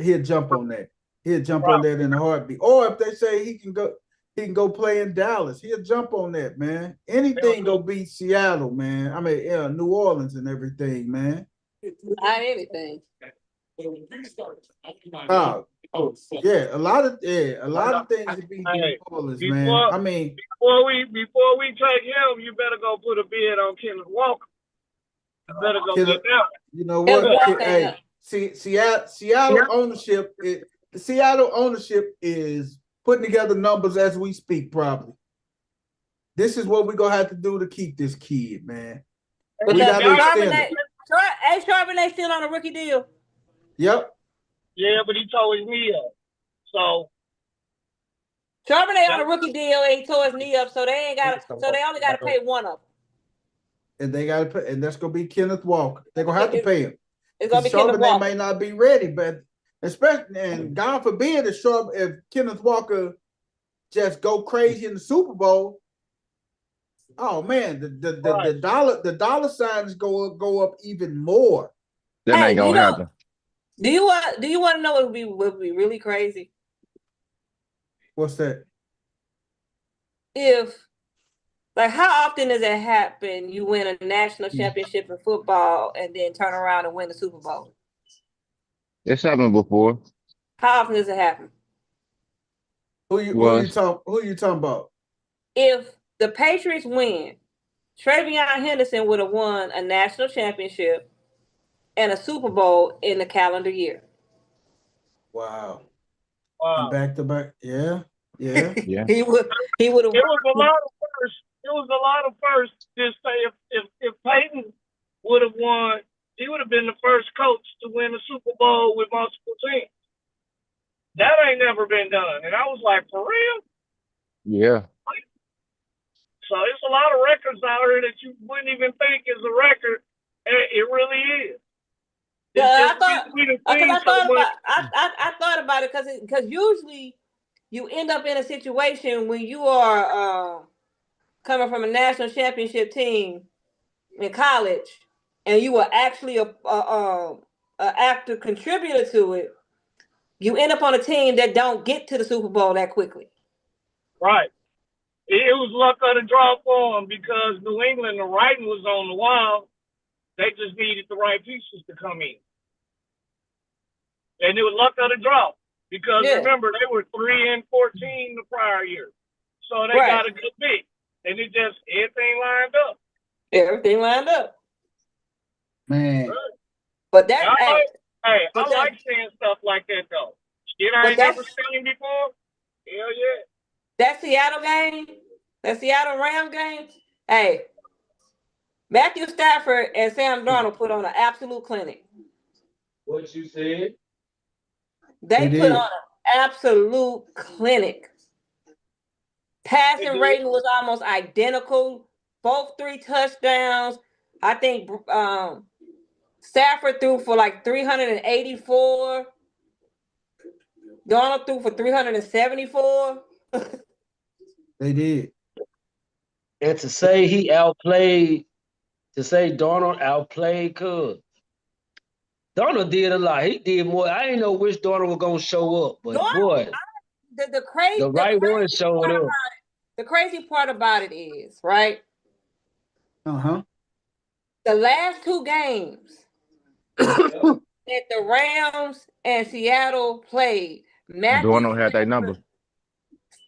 he'll jump on that. He'll jump on that in a heartbeat. Or if they say he can go, he can go play in Dallas. He'll jump on that, man. Anything go beat Seattle, man. I mean, yeah, New Orleans and everything, man. Not anything. Yeah, a lot of things to beat New Orleans, man. I mean, before we take him, you better go put a bid on Kenneth Walker. You better go get that one. You know what? Hey, see, Seattle ownership. The Seattle ownership is putting together numbers as we speak. Probably. This is what we're gonna have to do to keep this kid, man. We gotta extend it. Hey, Charbonnet still on a rookie deal. Yep. Yeah, but he tore his knee up. So Charbonnet on a rookie deal and he tore his knee up, so they only gotta pay one of them. And they gotta pay, and that's gonna be Kenneth Walker. They're gonna have to pay him. It's gonna be Kenneth Walker. May not be ready, but especially, and God forbid if Kenneth Walker just go crazy in the Super Bowl. Oh man, the dollar signs go up even more. That ain't gonna happen. Do you want to know what would be really crazy? What's that? If, like, how often does it happen you win a national championship in football and then turn around and win the Super Bowl? It's happened before. How often does it happen? Who you talking about? If the Patriots win, Travion Henderson would have won a national championship and a Super Bowl in the calendar year. Wow. Back to back. Yeah. He would have. It was a lot of firsts. Just say if Peyton would have won, he would have been the first coach to win a Super Bowl with multiple teams. That ain't never been done. And I was like, for real? Yeah. So it's a lot of records out here that you wouldn't even think is a record. It really is. Yeah, I thought about it because usually you end up in a situation when you are coming from a national championship team in college, and you were actually a active contributor to it. You end up on a team that don't get to the Super Bowl that quickly. Right. It was luck of the draw for them because New England, the writing was on the wall. They just needed the right pieces to come in. And it was luck of the draw because remember, they were 3-14 the prior year. So they got a good bit. And it just, everything lined up. Everything lined up. Man. Right. But that, I like seeing stuff like that, though. Shit I ain't never seen before. Hell yeah. That Seattle game, that Seattle Rams game, hey, Matthew Stafford and Sam Darnold put on an absolute clinic. What you said? They put on an absolute clinic. Passing rating was almost identical. Both 3 touchdowns. I think Stafford threw for like 384. Darnold threw for 374. They did. And to say Darnold outplayed Cuz. Darnold did a lot. He did more. I didn't know which Darnold was going to show up, but boy, the right one showed up. The crazy part about it is, right? Uh-huh. The last 2 games that the Rams and Seattle played, Darnold had that number.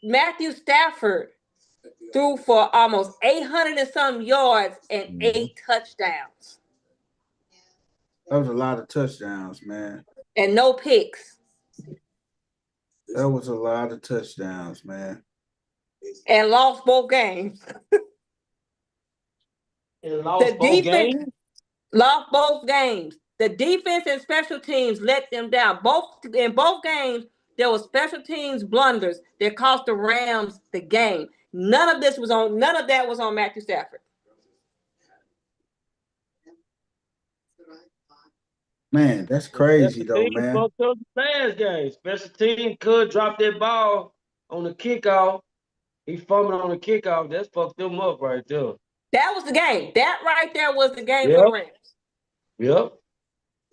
Matthew Stafford threw for almost 800 and some yards and 8 touchdowns. That was a lot of touchdowns, man. And no picks. That was a lot of touchdowns, man. And lost both games. Lost both games. The defense and special teams let them down. In both games, there were special teams blunders that cost the Rams the game. None of that was on Matthew Stafford. Man, that's crazy though, man. Last game, special team could drop that ball on the kickoff. He fumbled on the kickoff. That's fucked them up right there. That was the game. That right there was the game for the Rams. Yep.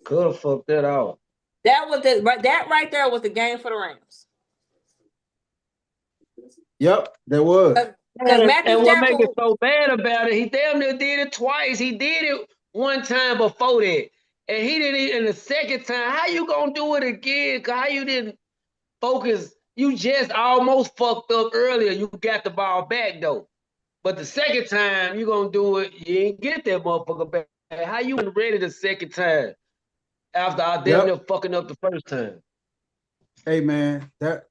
Could have fucked that out. That right there was the game for the Rams. Yep, there was. Because Matthew And what makes it Stafford, so bad about it, he damn near did it twice. He did it one time before that. And he did it in the second time. How you gonna do it again? How you didn't focus? You just almost fucked up earlier. You got the ball back though. But the second time you gonna do it, you ain't get that motherfucker back. How you wasn't ready the second time after I damn near fucking up the first time? Hey man, that's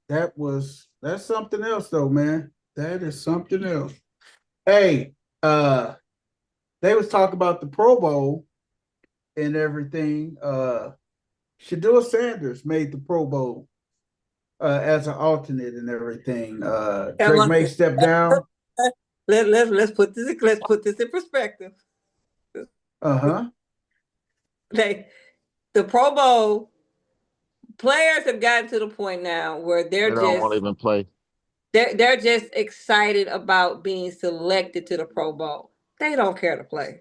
something else though, man. That is something else. Hey, they was talking about the Pro Bowl and everything. Shedeur Sanders made the Pro Bowl as an alternate and everything. Drake May stepped down. Let's put this in perspective. The Pro Bowl players have gotten to the point now where They don't want to even play. They're just excited about being selected to the Pro Bowl. They don't care to play.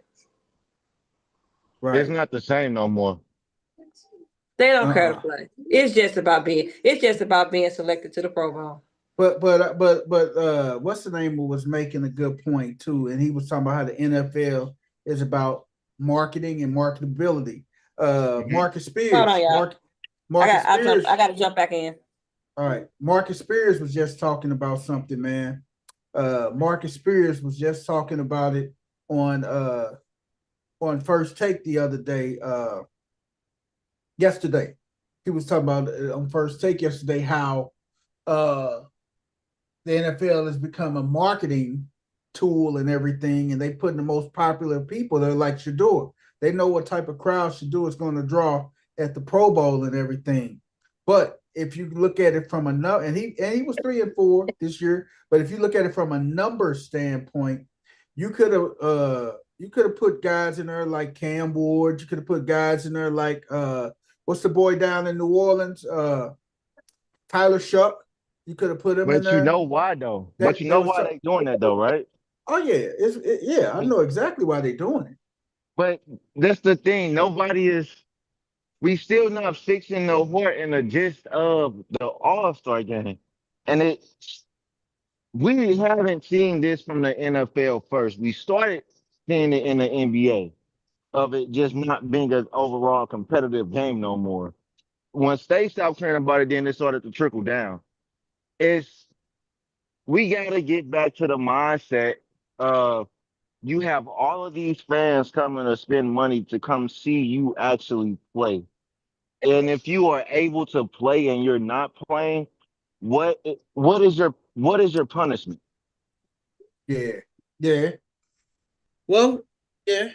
Right. It's not the same no more. They don't care to play. It's just about being selected to the Pro Bowl. But what's the name was making a good point too, and he was talking about how the NFL is about marketing and marketability. Marcus Spears. Hold on, y'all. I gotta jump back in. All right. Marcus Spears was just talking about something, man. Marcus Spears was just talking about it on First Take the other day. Yesterday. He was talking about on First Take yesterday how the NFL has become a marketing tool and everything, and they put in the most popular people there like Shedeur. They know what type of crowd Shedeur is going to draw at the Pro Bowl and everything. But if you look at it from a number, and he was 3-4 this year, but if you look at it from a number standpoint, you could have put guys in there like Cam Ward. You could have put guys in there like what's the boy down in New Orleans? Tyler Shuck. You could have put him in there. But you know why though? But you know why they're doing that though, right? Oh yeah, I know exactly why they're doing it. But that's the thing. We still not fixing the heart and the gist of the All-Star game. And we haven't seen this from the NFL first. We started seeing it in the NBA of it just not being an overall competitive game no more. Once they stopped caring about it, then it started to trickle down. We got to get back to the mindset of you have all of these fans coming to spend money to come see you actually play. And if you are able to play and you're not playing, what is your punishment? Yeah. Well, yeah.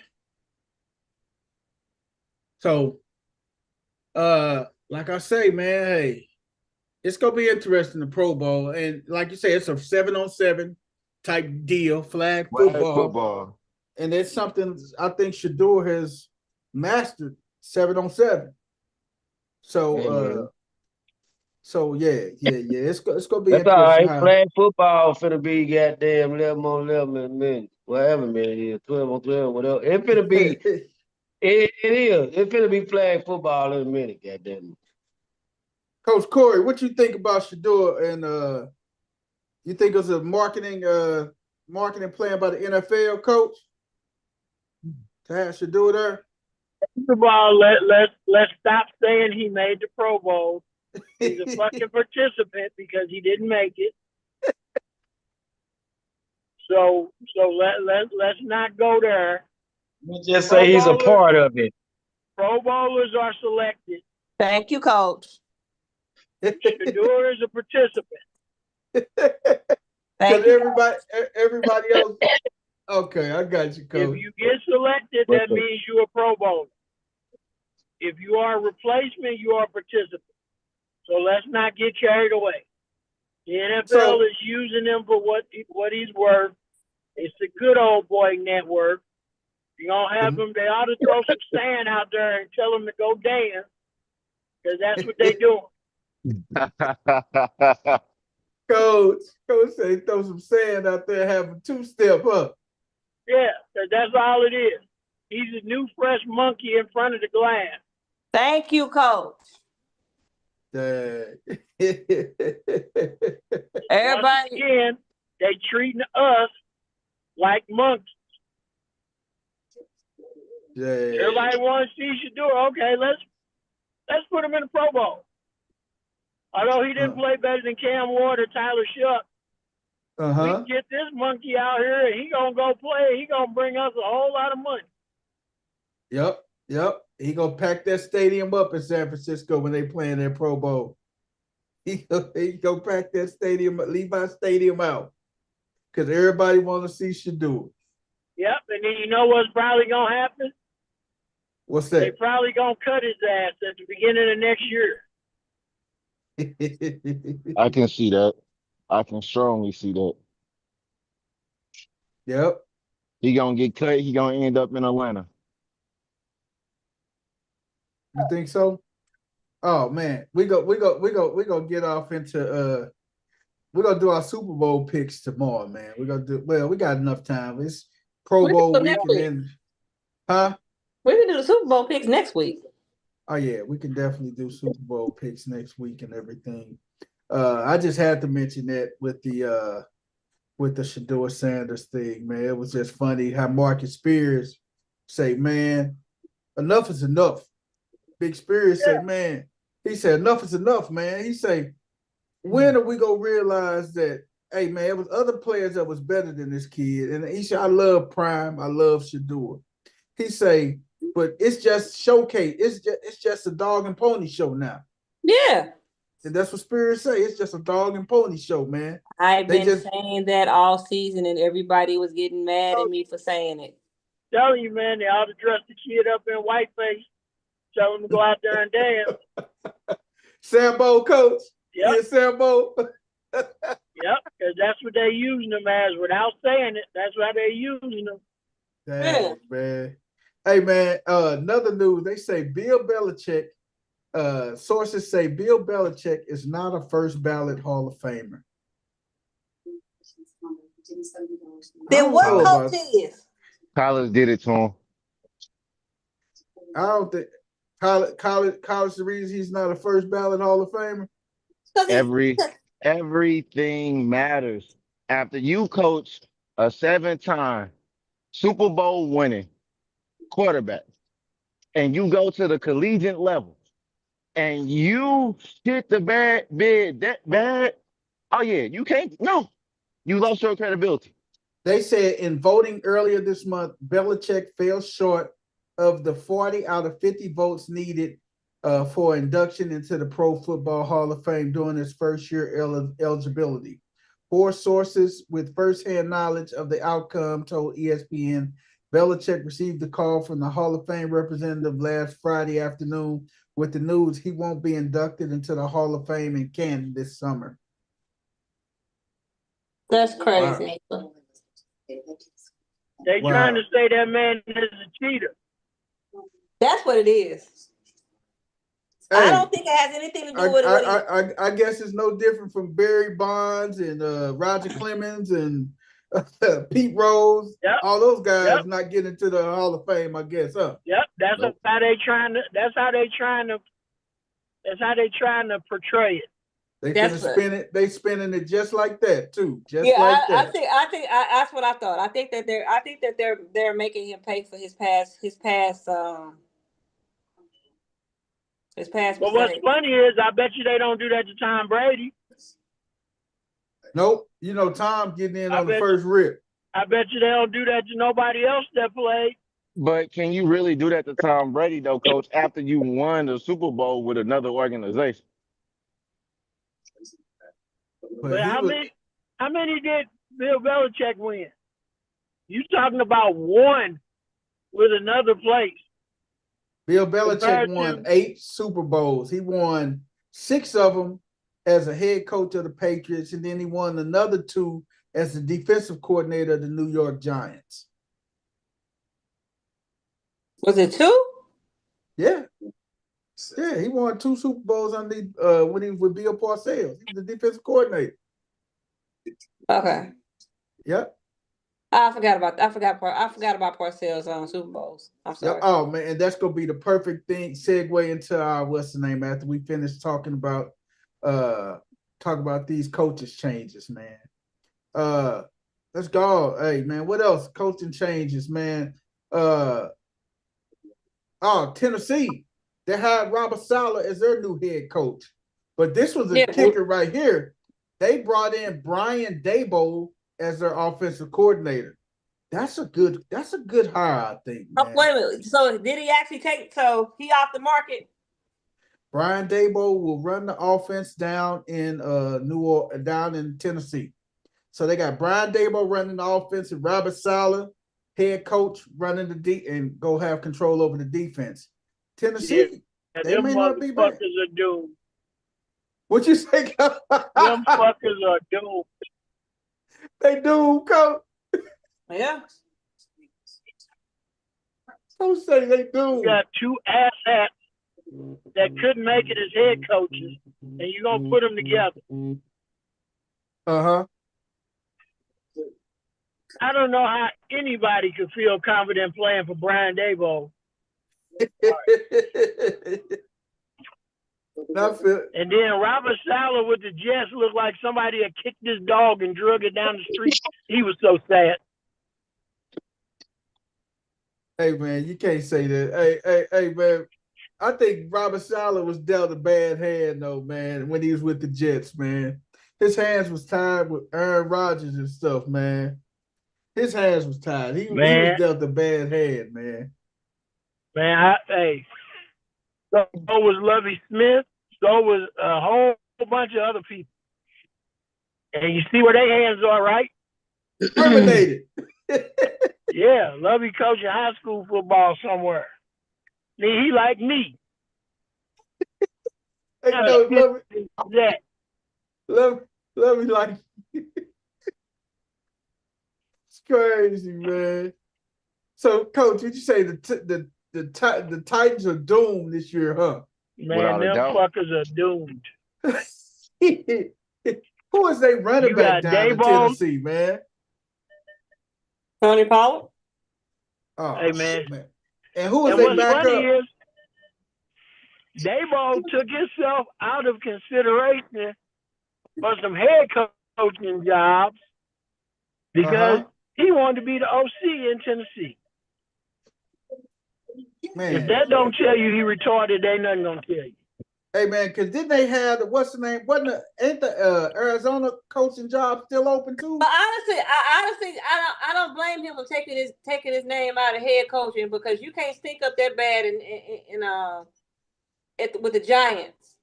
So, like I say, man, hey, it's gonna be interesting the Pro Bowl, and like you say, it's a 7-on-7 type deal, flag football, and it's something I think Shedeur has mastered 7-on-7. So, yeah, it's gonna be. That's all right. Flag football finna be goddamn 11-on-11 in a minute, whatever man it is, 12-on-12, whatever. It finna be. It is. It's finna be flag football in a minute, goddamn. Coach Corey, what you think about Shedeur, and you think it's a marketing plan by the NFL, Coach, to have Shedeur there? First of all, let's stop saying he made the Pro Bowl. He's a fucking participant because he didn't make it. So let's not go there. Let's just say he's a part of it. Pro Bowlers are selected. Thank you, Coach. Shedeur is a participant. Thank you. Everybody else. Okay, I got you, Coach. If you get selected, that means you're a Pro Bowler. If you are a replacement, you are a participant. So let's not get carried away. The NFL is using him for what he's worth. It's a good old boy network. You're gonna have them. They ought to throw some sand out there and tell them to go dance, because that's what they doing. Coach say throw some sand out there, have a two-step up. Yeah, that's all it is. He's a new fresh monkey in front of the glass. Thank you, Coach. Dang. Everybody, Again, they treating us like monkeys. Dang. Everybody wants to see Shador. Okay, let's put him in the Pro Bowl. Although he didn't play better than Cam Ward or Tyler Shuck, we Uh-huh. can get this monkey out here and he gonna go play. He gonna bring us a whole lot of money. Yep. He gonna pack that stadium up in San Francisco when they playing their Pro Bowl. He gonna pack that stadium, Levi Stadium out. Because everybody want to see Shador. Yep, and then you know what's probably gonna happen? What's They that? probably gonna cut his ass at the beginning of next year. I can see that. I can strongly see that. Yep. He gonna get cut. He gonna end up in Atlanta. You think so? Oh man, we gonna get off into we're gonna do our Super Bowl picks tomorrow, man. We got enough time. It's Pro We can Bowl do week next and week. then huh? we can do the Super Bowl picks next week. Oh yeah, we can definitely do Super Bowl picks next week and everything. I just had to mention that with the Shador Sanders thing, man. It was just funny how Marcus Spears say, man, enough is enough. Big Spears say, man, he said, enough is enough, man. He say, when are we gonna realize that, hey man, it was other players that was better than this kid? And he said, I love Prime, I love Shador. He say, but it's just showcase, it's just a dog and pony show now. Yeah. And that's what Spears say. It's just a dog and pony show, man. I've They been just- saying that all season and everybody was getting mad at me for saying it. Telling you, man, they ought to dress the kid up in whiteface. Tell him to go out there and dance. Sambo coach. Yep. Yeah, Sambo. Yep, because that's what they using them as. Without saying it, that's why they using them. Dang, man. Hey man, another news. They say Bill Belichick, sources say Bill Belichick is not a first ballot Hall of Famer. Then what know coach about- is? Collins did it to him. I don't think college the reason he's not a first ballot Hall of Famer. Everything matters. After you coach a 7-time Super Bowl winning quarterback and you go to the collegiate level and you shit the bed that bad, oh yeah, you lost your credibility. They said in voting earlier this month, Belichick fell short of the 40 out of 50 votes needed for induction into the Pro Football Hall of Fame during his first year eligibility. 4 sources with firsthand knowledge of the outcome told ESPN Belichick received a call from the Hall of Fame representative last Friday afternoon with the news he won't be inducted into the Hall of Fame in Canton this summer. That's crazy. They Wow. trying to say that man is a cheater. That's what it is. I Hey, don't think it has anything to do with what I guess it's no different from Barry Bonds and Roger Clemens and Pete Rose. Yep. All those guys Yep. not getting into the Hall of Fame, I guess, huh? Yep, that's Nope. how they trying to portray it. They That's finna right. spin it. They spinning it just like that too, just yeah, like I that. think that's what I thought. I think that they're making him pay for his past But what's mistakes. funny is, I bet you they don't do that to Tom Brady. Nope. You know, Tom getting in I on the bet first rip. I bet you they don't do that to nobody else that played. But can you really do that to Tom Brady though, coach, after you won the Super Bowl with another organization? But he how was- many did Bill Belichick win? You talking about one with another place. Bill Belichick Compared won to- 8 Super Bowls. He won 6 of them as a head coach of the Patriots, and then he won another 2 as the defensive coordinator of the New York Giants. Was it 2? Yeah. Yeah, he won 2 Super Bowls when he was with Bill Parcells. He was the defensive coordinator. Okay. Yep. I forgot about Parcells on Super Bowls. I'm sorry. Oh man, and that's gonna be the perfect thing segue into our what's the name after we finish talking about these coaches changes, man. Let's go. Hey man, what else? Coaching changes, man. Tennessee. They hired Robert Saleh as their new head coach. But this was a kicker right here. They brought in Brian Daboll as their offensive coordinator. That's a good hire, I think. Man. Wait a minute. So did he actually he off the market? Brian Daboll will run the offense down in Tennessee. So they got Brian Daboll running the offense and Robert Saleh, head coach, running and go have control over the defense. Tennessee, they may not be bad. Them motherfuckers are doomed. What you say? Them fuckers are doomed. They doomed, coach. Yeah. Don't say they doomed. You got two asshats that couldn't make it as head coaches, and you're gonna put them together. Uh-huh. I don't know how anybody could feel confident playing for Brian Daboll. And then Robert Saleh with the Jets looked like somebody had kicked this dog and drug it down the street. He was so sad. Hey man, you can't say that. Hey man. I think Robert Saleh was dealt a bad hand though, man, when he was with the Jets, man. His hands was tied with Aaron Rodgers and stuff, man. His hands was tied. He was dealt a bad hand, man. Man, so was Lovie Smith. So was a whole bunch of other people. And you see where their hands are, right? Terminated. Yeah, Lovie coaching high school football somewhere. He like me. Hey, no, Love me like it's crazy, man. So, Coach, would you say the Titans are doomed this year, huh? Man, them fuckers are doomed. Who is they running back down in Tennessee, man? Tony Pollard. Oh, hey, man. And who is they back up? Is, Daboll took himself out of consideration for some head coaching jobs because he wanted to be the OC in Tennessee. Man, if that don't tell you he retarded, ain't nothing gonna tell you. Hey man, because didn't they have what's the name? Ain't the Arizona coaching job still open too? But honestly, I don't blame him for taking his name out of head coaching because you can't stink up that bad with the Giants.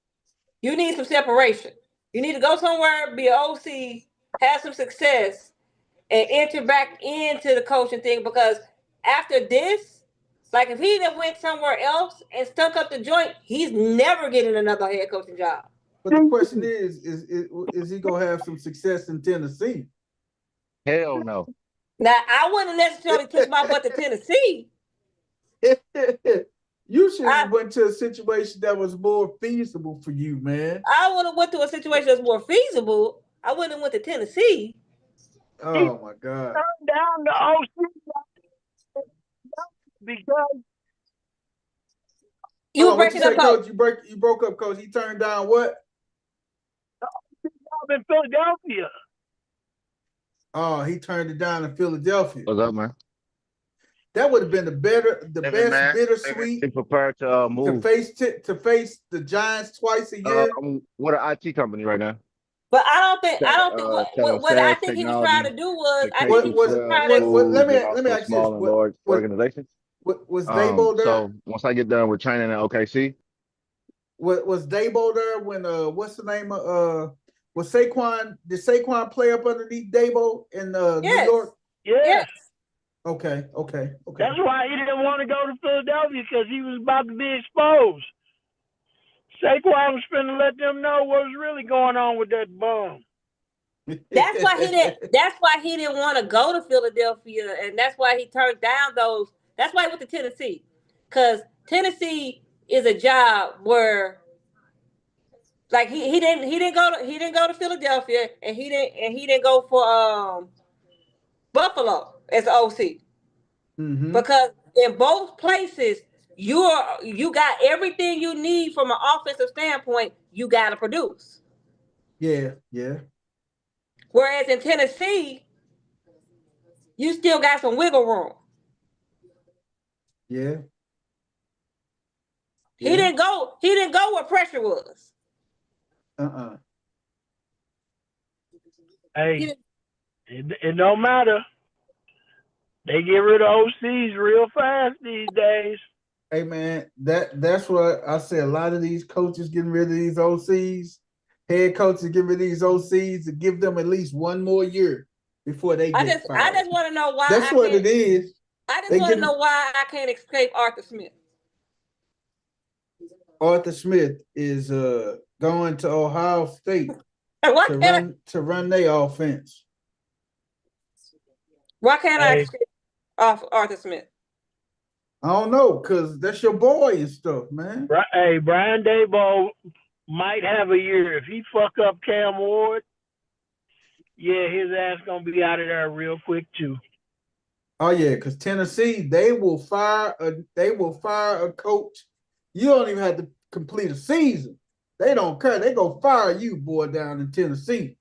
You need some separation. You need to go somewhere, be an OC, have some success, and enter back into the coaching thing because after this. Like if he went somewhere else and stuck up the joint, he's never getting another head coaching job. But the question is he gonna have some success in Tennessee? Hell no. Now I wouldn't necessarily push my butt to Tennessee. You should have went to a situation that was more feasible for you, man. I would have went to a situation that's more feasible. I wouldn't have went to Tennessee. Oh my God! Turn down the OC. Because you were breaking up, Coach. You broke up, Coach. He turned down what? In Philadelphia. Oh, he turned it down in Philadelphia. What's up, man? That would have been the best bittersweet. Be prepared to move to face the Giants twice a year. What an IT company right now. But I don't think what I think he was trying to do was let me ask you this. Organizations. Was Daboll there? So once I get done with training at OKC. Was Daboll there when what's the name of was Saquon? Did Saquon play up underneath Daboll in New York? Yes. Okay. That's why he didn't want to go to Philadelphia because he was about to be exposed. Saquon was finna let them know what was really going on with that bum. That's why he didn't want to go to Philadelphia, and that's why he turned down those. That's why he went to Tennessee, because Tennessee is a job where, like he didn't go to Philadelphia, and he didn't go for Buffalo. as OC. Mm-hmm. Because in both places, you got everything you need from an offensive standpoint, you gotta produce. Yeah, yeah. Whereas in Tennessee, you still got some wiggle room. Yeah. He didn't go where pressure was. Hey, it don't matter. They get rid of OCs real fast these days. Hey man, that's what I say. A lot of these coaches getting rid of these OCs, head coaches getting rid of these OCs to give them at least one more year before they get fired. I just want to know why. That's what it is. I just want to know why I can't escape Arthur Smith. Arthur Smith is going to Ohio State to run their offense. Why can't I escape off Arthur Smith? I don't know, because that's your boy and stuff, man. Hey, Brian Daboll might have a year. If he fuck up Cam Ward, yeah, his ass gonna be out of there real quick too. Oh yeah, because Tennessee, they will fire a coach. You don't even have to complete a season. They don't care. They gonna fire you, boy, down in Tennessee.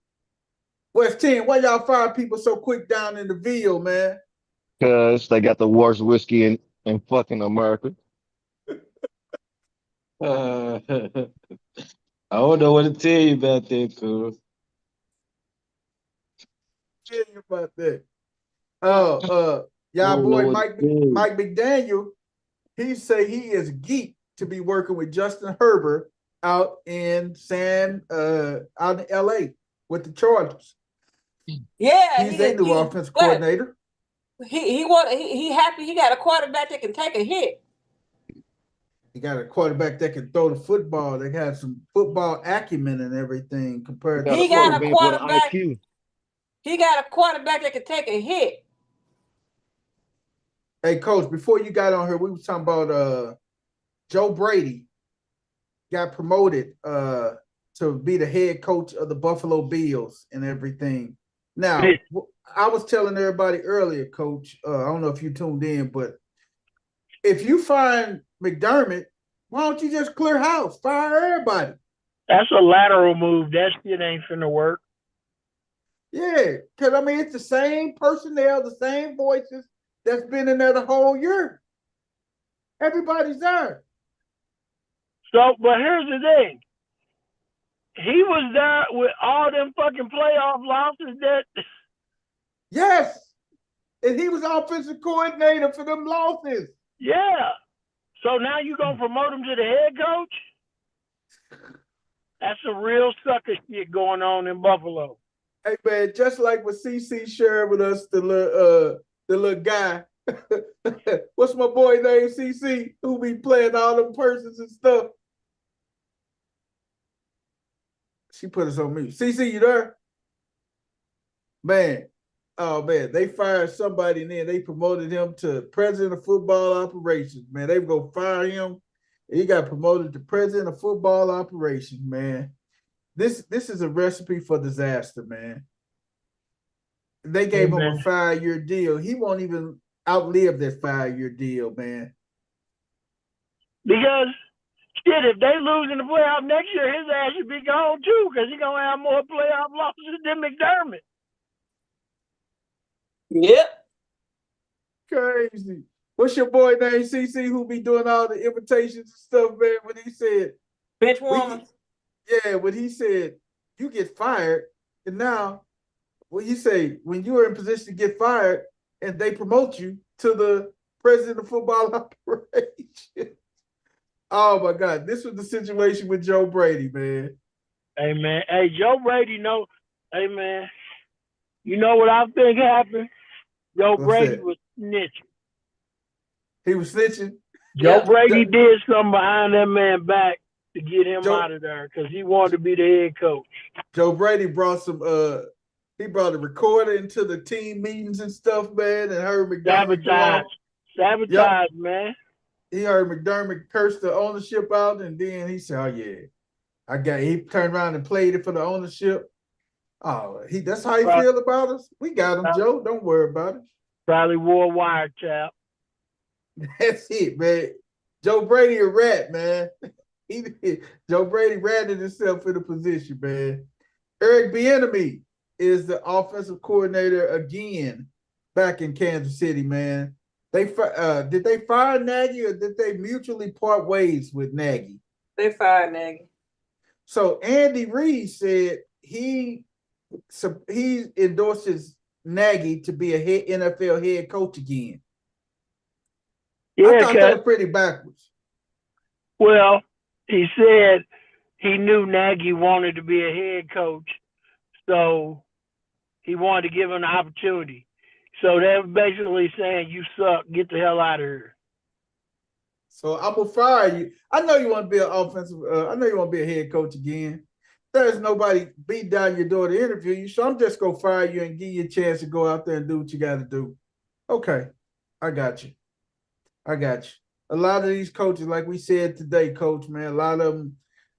West 10, why y'all fire people so quick down in the Ville, man? Because they got the worst whiskey in fucking America. I don't know what to tell you about that, cuz. Tell you about that. Y'all boy Mike McDaniel, he say he is geeked to be working with Justin Herbert out in LA with the Chargers. Yeah, he's a new offensive coordinator. He happy he got a quarterback that can take a hit. He got a quarterback that can throw the football. They have some football acumen and everything compared to He got a quarterback. He got a quarterback that can take a hit. Hey, Coach, before you got on here, we were talking about Joe Brady got promoted to be the head coach of the Buffalo Bills and everything. Now, I was telling everybody earlier, Coach, I don't know if you tuned in, but if you find McDermott, why don't you just clear house, fire everybody? That's a lateral move. That shit ain't finna work. Yeah, because, I mean, it's the same personnel, the same voices that's been in there the whole year. Everybody's there. So, but here's the thing. He was there with all them fucking playoff losses that... Yes. And he was offensive coordinator for them losses. Yeah. So now you gonna promote him to the head coach? That's some real sucker shit going on in Buffalo. Hey man, just like what CC shared with us, the little guy. What's my boy name, CC, who be playing all them persons and stuff? She put us on mute. CC, you there? Man, oh man, they fired somebody and then they promoted him to president of football operations. Man, they were gonna fire him. He got promoted to president of football operations, man. This is a recipe for disaster, man. They gave him a 5-year deal. He won't even outlive that 5-year deal, man. Because shit, if they lose in the playoff next year, his ass should be gone too, because he's gonna have more playoff losses than McDermott. Yep. Crazy. What's your boy name, CC, who be doing all the invitations and stuff, man, when he said bench warmers? Yeah, when he said you get fired, and now what you say, when you are in position to get fired and they promote you to the president of football operations. Oh my God, this was the situation with Joe Brady, man. Hey man, hey, Joe Brady hey man, you know what I think happened? Joe Brady was snitching. He was snitching? Joe Brady did something behind that man back to get him out of there because he wanted to be the head coach. Joe Brady brought he brought a recorder into the team meetings and stuff, man, and heard McDermott Sabotage, man. He heard McDermott curse the ownership out, and then he said, "Oh yeah, he turned around and played it for the ownership." Oh, that's how he feel about us. We got him, Joe. Don't worry about it. Probably wore a wire chap. That's it, man. Joe Brady a rat, man. Joe Brady ratted himself in the position, man. Eric Bieniemy is the offensive coordinator again back in Kansas City, man. Did they fire Nagy or did they mutually part ways with Nagy? They fired Nagy. So Andy Reid said he endorses Nagy to be a NFL head coach again. Yeah, I thought that was pretty backwards. Well, he said he knew Nagy wanted to be a head coach, so he wanted to give him an opportunity. So they're basically saying, you suck, get the hell out of here. So I'm gonna fire you. I know you want to be an offensive. I know you want to be a head coach again. There's nobody beat down your door to interview you, so I'm just gonna fire you and give you a chance to go out there and do what you got to do. Okay, I got you. I got you. A lot of these coaches, like we said today, Coach, man, a lot of them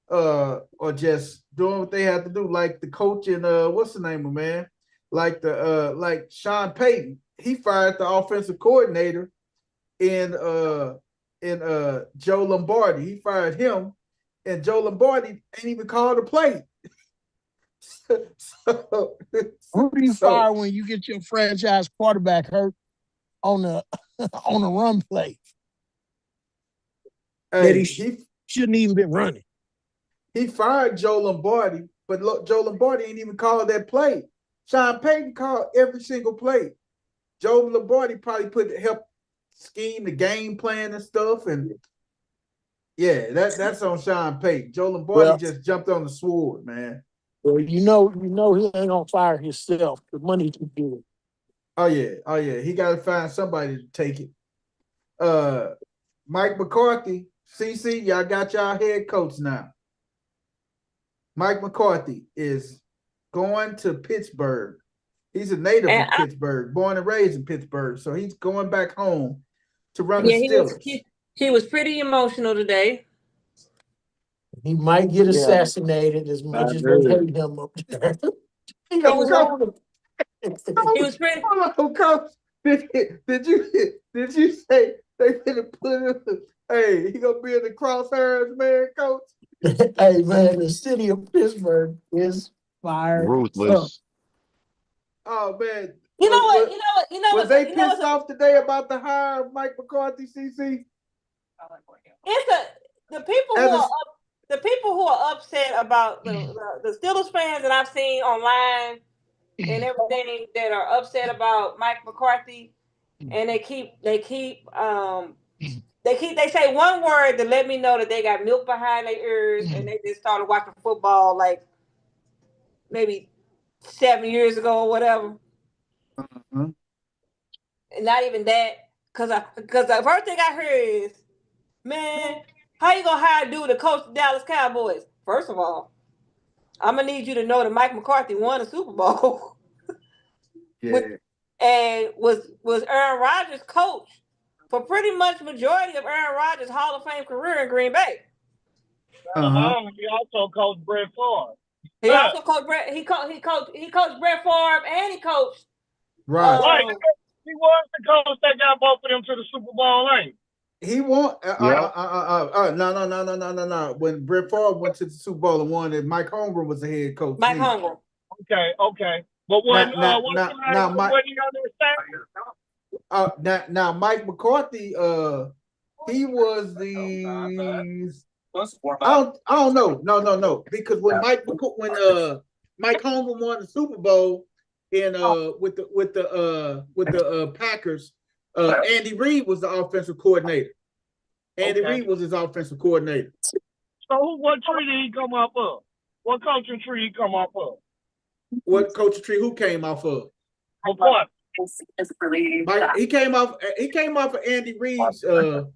are just doing what they have to do. Like the coach in what's the name of man? Like Sean Payton. He fired the offensive coordinator in Joe Lombardi. He fired him, and Joe Lombardi ain't even called a play. Who do you fire when you get your franchise quarterback hurt on a run play? That he shouldn't even been running. He fired Joe Lombardi, but Joe Lombardi ain't even called that play. Sean Payton called every single play. Joe Lombardi probably help scheme the game plan and stuff, and yeah, that's on Sean Payton. Joe Lombardi just jumped on the sword, man. Well, you know he ain't gonna fire himself. The money too good. Oh yeah. He got to find somebody to take it. Mike McCarthy, CC, y'all got y'all head coach now. Mike McCarthy is going to Pittsburgh. He's a native of Pittsburgh, born and raised in Pittsburgh, so he's going back home to run the Steelers. He was pretty emotional today. He might get assassinated as much as they hate him up there. He was pretty. Hold on, Coach. Did you say they gonna put him? Hey, he gonna be in the crosshairs, man, Coach. Hey, man, the city of Pittsburgh is fired. Ruthless. Oh man. You know what? Was they pissed off today about the hire of Mike McCarthy, CC? The people who are upset about the Steelers fans that I've seen online and everything that are upset about Mike McCarthy, and they say one word to let me know that they got milk behind their ears and they just started watching football like maybe 7 years ago or whatever. Uh-huh. And not even that, because the first thing I heard is, man, how you gonna hire a dude to coach the Dallas Cowboys? First of all, I'm gonna need you to know that Mike McCarthy won a Super Bowl. Yeah. And was Aaron Rodgers' coach for pretty much majority of Aaron Rodgers' Hall of Fame career in Green Bay. Uh-huh. He also coached Brett Favre. He also coached Brett. He coached Brett Favre, and he coached. Right. He was the coach that got both of them to the Super Bowl, ain't he? won. No. When Brett Favre went to the Super Bowl and won it, Mike Holmgren was the head coach. Mike Holmgren. Okay. But when now Mike McCarthy, he was the I don't know. No. Because when Mike Holmgren won the Super Bowl in with the Packers, Andy Reid was the offensive coordinator. Reid was his offensive coordinator. So what tree did he come off of? What coaching tree he come off of? What coaching tree? Who came off of? What? He came off of Andy Reid's. Okay.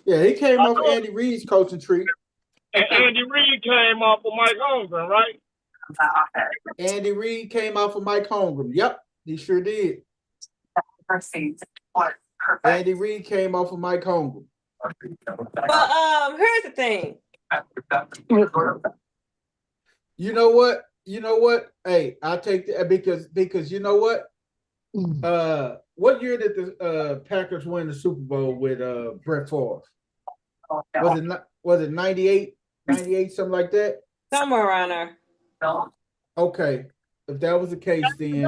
Yeah, he came off of Andy Reid's coaching tree. And Andy Reid came off of Mike Holmgren, right? Andy Reid came off of Mike Holmgren. Yep, he sure did. Andy Reid came off of Mike Holmgren. But here's the thing. You know what? you know what? Hey, I'll take that because you know what? What year did the Packers win the Super Bowl with Brett Favre? Was it 98, 98, something like that? Somewhere around there. Okay. If that was the case, then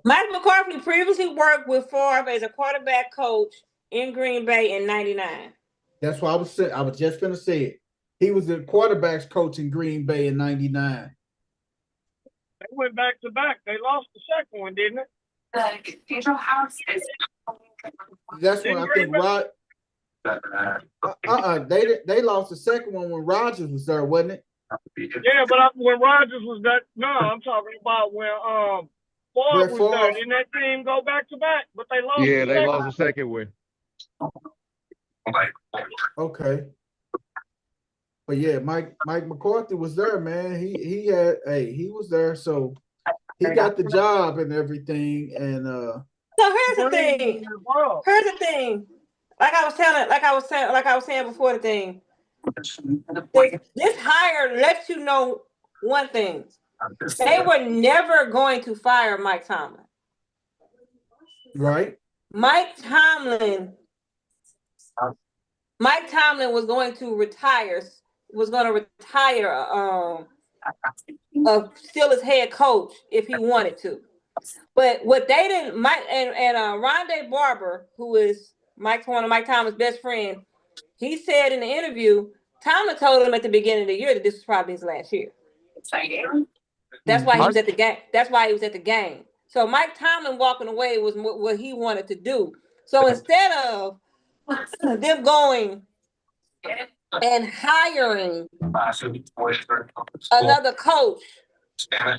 Mike McCarthy previously worked with Favre as a quarterback coach in Green Bay in '99. that's what I was saying. I was just gonna say it. He was the quarterbacks coach in Green Bay in '99. They went back to back. They lost the second one, didn't it? The Cathedral House is. That's when I think Rod. They lost the second one when Rodgers was there, wasn't it? Yeah, but when Rodgers was that, no, I'm talking about when Favre was there. Didn't that team go back to back? But they lost. Yeah, they lost the second one. Okay. But yeah, Mike McCarthy was there, man. He was there, so he got the job and everything. And so here's the thing. Like I was saying before the thing. This hire lets you know one thing. They were never going to fire Mike Tomlin. Right. Mike Tomlin was going to retire. Still as head coach if he wanted to. But what they didn't, Mike and Rondé Barber, who is one of Mike Tomlin's best friend, he said in the interview, Tomlin told him at the beginning of the year that this was probably his last year. That's why he was at the game. That's why he was at the game. So Mike Tomlin walking away was what he wanted to do. So instead of them going and hiring another coach, a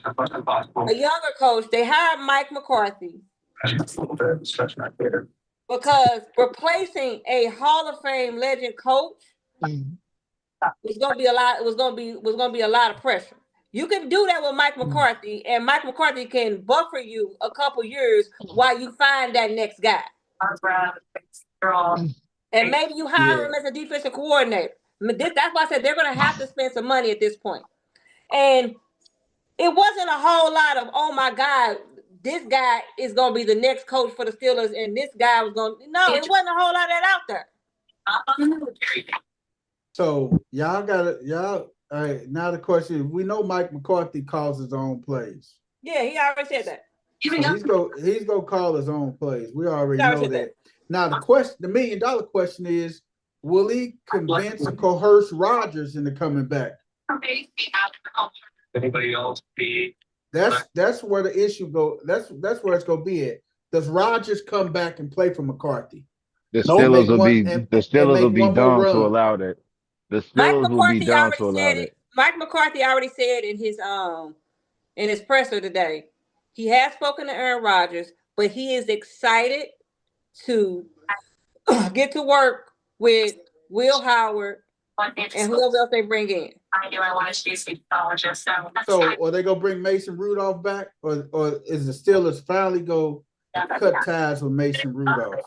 younger coach, they hired Mike McCarthy because replacing a Hall of Fame legend coach was going to be a lot. It was going to be a lot of pressure. You can do that with Mike McCarthy, and Mike McCarthy can buffer you a couple years while you find that next guy. And maybe you hire him as a defensive coordinator. That's why I said they're going to have to spend some money at this point. And it wasn't a whole lot of, oh my God, this guy is going to be the next coach for the Steelers, and this guy was going to. No, it wasn't a whole lot of that out there. So y'all. All right, now the question is, we know Mike McCarthy calls his own plays. Yeah, he already said that. So he's gonna call his own plays. We already know that. Now the $1 million question is, will he convince and coerce Rodgers into coming back? Anybody else be? That's where the issue go. That's where it's gonna be at. Does Rodgers come back and play for McCarthy? The Steelers will be dumb to allow that. The Steelers will be dumb to allow that. Mike McCarthy already said in his presser today, he has spoken to Aaron Rodgers, but he is excited to get to work with Will Howard and whoever else they bring in. I knew I wanted to be a psychologist. So are they gonna bring Mason Rudolph back, or is the Steelers finally go cut ties with Mason Rudolph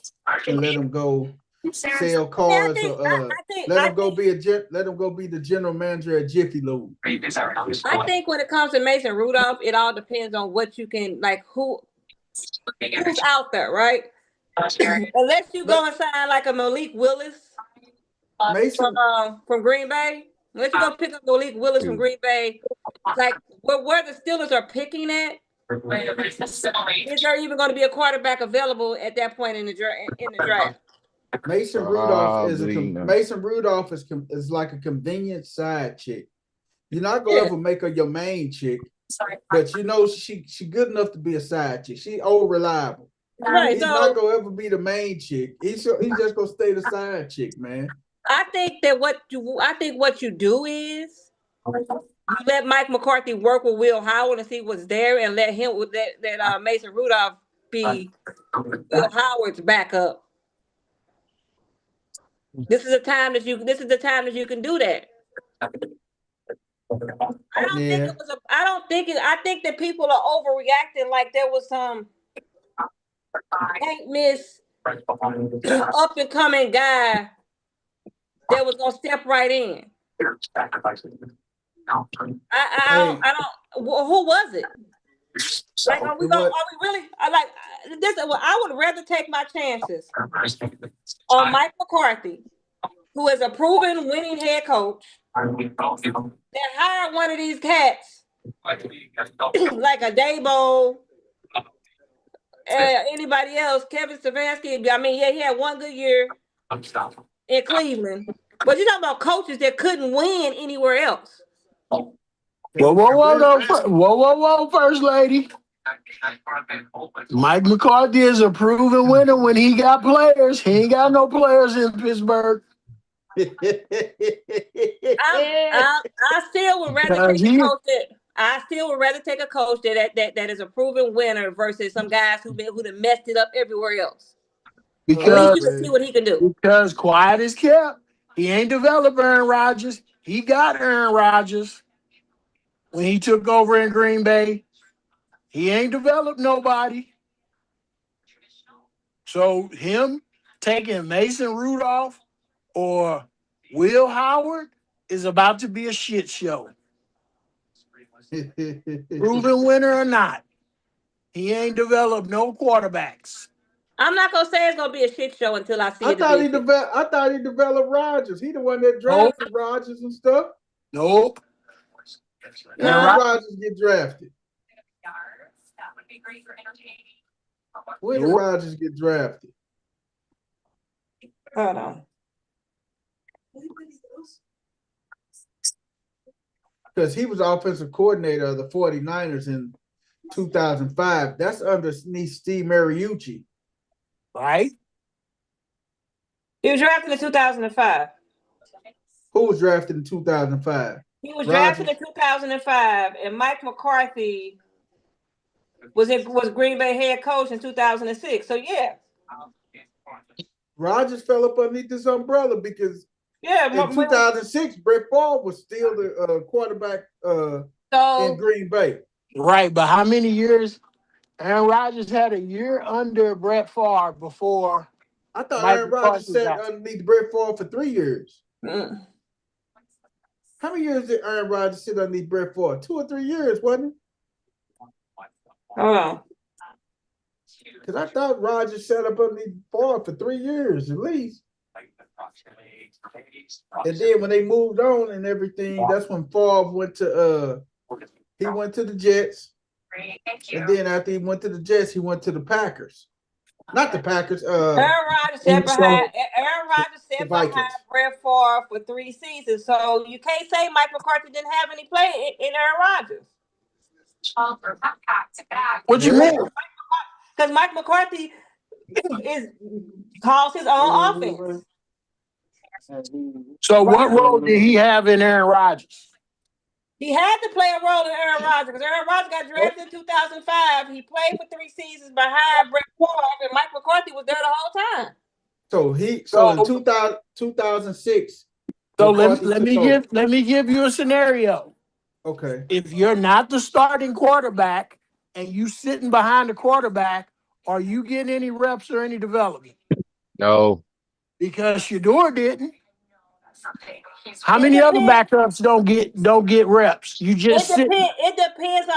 and let him go sell cars, let him go be the general manager at Jiffy Lube? I think when it comes to Mason Rudolph, it all depends on what you can who's out there, right? Unless you go and sign like a Malik Willis from Green Bay. Unless you go pick up Malik Willis from Green Bay, like where the Steelers are picking at, is there even going to be a quarterback available at that point in the draft? Mason Rudolph is like a convenient side chick. You're not gonna ever make her your main chick, but you know she good enough to be a side chick. She old reliable. Right, he's not gonna ever be the main chick. He's just gonna stay the side chick, man. I think what you do is you let Mike McCarthy work with Will Howard and see what's there, and let him let Mason Rudolph be Will Howard's backup. This is the time that you can do that. I think that people are overreacting like there was some can't miss up and coming guy that was gonna step right in. who was it? Like, are we really? This? Well, I would rather take my chances on Mike McCarthy, who is a proven winning head coach, than hire one of these cats like a Dabo, anybody else. Kevin Stefanski. I mean, yeah, he had one good year in Cleveland, but you're talking about coaches that couldn't win anywhere else. Whoa, First Lady. Mike McCarthy is a proven winner when he got players. He ain't got no players in Pittsburgh. I still would rather take a coach that that is a proven winner versus some guys who done messed it up everywhere else. Because you can see what he can do. Because quiet is kept. He ain't developed Aaron Rodgers. He got Aaron Rodgers when he took over in Green Bay. He ain't developed nobody. So him taking Mason Rudolph or Will Howard is about to be a shit show. Proven winner or not, he ain't developed no quarterbacks. I'm not gonna say it's gonna be a shit show until I see it. I thought he developed Rodgers. He the one that drafted Rodgers and stuff. Nope. How Rodgers get drafted? That would be great for entertaining. When did Rodgers get drafted? Hold on. Because he was offensive coordinator of the 49ers in 2005. That's underneath Steve Mariucci. Right? He was drafted in 2005. Who was drafted in 2005? He was drafted in 2005, and Mike McCarthy was Green Bay head coach in 2006. So yeah, Rodgers fell up underneath this umbrella because in 2006, Brett Favre was still the quarterback in Green Bay. Right, but how many years? Aaron Rodgers had a year under Brett Favre before. I thought Aaron Rodgers sat underneath Brett Favre for 3 years. How many years did Aaron Rodgers sit underneath Brett Favre? 2 or 3 years, wasn't it? Oh. Because I thought Rodgers sat up underneath Favre for 3 years at least. And then when they moved on and everything, that's when Favre went to the Jets. And then after he went to the Jets, he went to the Packers. Not the Packers. Aaron Rodgers sat behind Brett Favre for 3 seasons. So you can't say Mike McCarthy didn't have any play in Aaron Rodgers. What you mean? Because Mike McCarthy calls his own offense. So what role did he have in Aaron Rodgers? He had to play a role in Aaron Rodgers because Aaron Rodgers got drafted in 2005. He played for 3 seasons behind Brett Favre, and Mike McCarthy was there the whole time. So in 2006. So let me give you a scenario. Okay. If you're not the starting quarterback and you sitting behind the quarterback, are you getting any reps or any development? No. Because Shador didn't. How many other backups don't get reps? You just it depends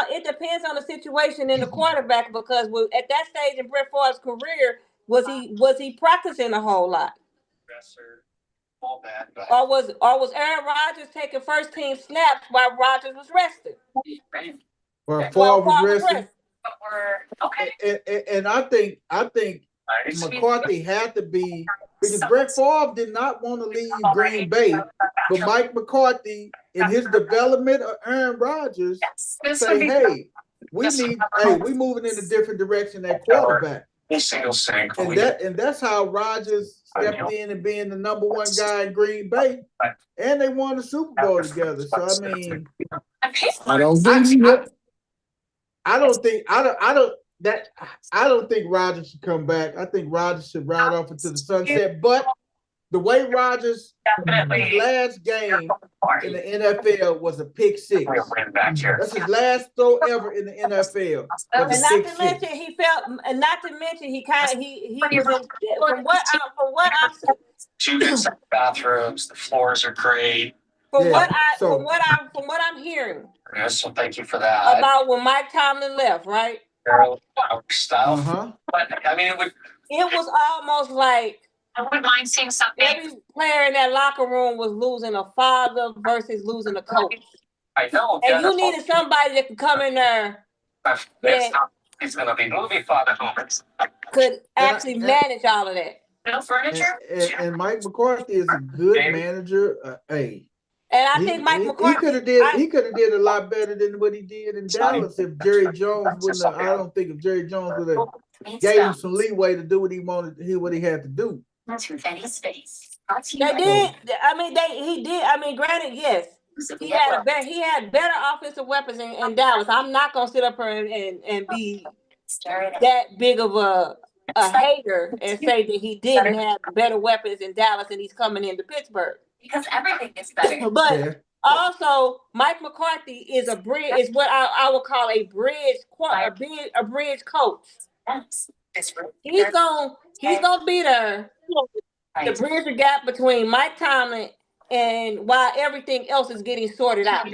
on the situation in the quarterback because at that stage in Brett Favre's career, was he practicing a whole lot? Or was Aaron Rodgers taking first team snaps while Rodgers was resting? Well, Favre was resting. And I think McCarthy had to be, because Brett Favre did not want to leave Green Bay, but Mike McCarthy, in his development of Aaron Rodgers, say, hey, we moving in a different direction at quarterback. And that's how Rodgers stepped in and being the number 1 guy in Green Bay, and they won the Super Bowl together. So I mean, I don't think Rodgers should come back. I think Rodgers should ride off into the sunset. But the way Rodgers' last game in the NFL was a pick 6. That's his last throw ever in the NFL. And not to mention he was from what I'm seeing. 2 bathrooms, the floors are great. From what I'm hearing, Yes, so thank you for that. about when Mike Tomlin left, right? Stuff. Uh-huh. But I mean, It was almost like I wouldn't mind seeing something. every player in that locker room was losing a father versus losing a coach. I know. And you needed somebody that could come in there It's gonna be movie father moments. could actually manage all of that. No furniture. And Mike McCarthy is a good manager. Hey, And I think Mike he McCarthy could have did a lot better than what he did in Dallas if Jerry Jones wouldn't have. I don't think if Jerry Jones would have gave him some leeway to do what he wanted, what he had to do. That's any space. They did. I mean, he did. I mean, granted, yes, he had better offensive weapons in Dallas. I'm not gonna sit up here and be that big of a hater and say that he didn't have better weapons in Dallas and he's coming into Pittsburgh. Because everything is better. But also, Mike McCarthy is what I would call a bridge coach. He's gonna be there to bridge the gap between Mike Tomlin and while everything else is getting sorted out.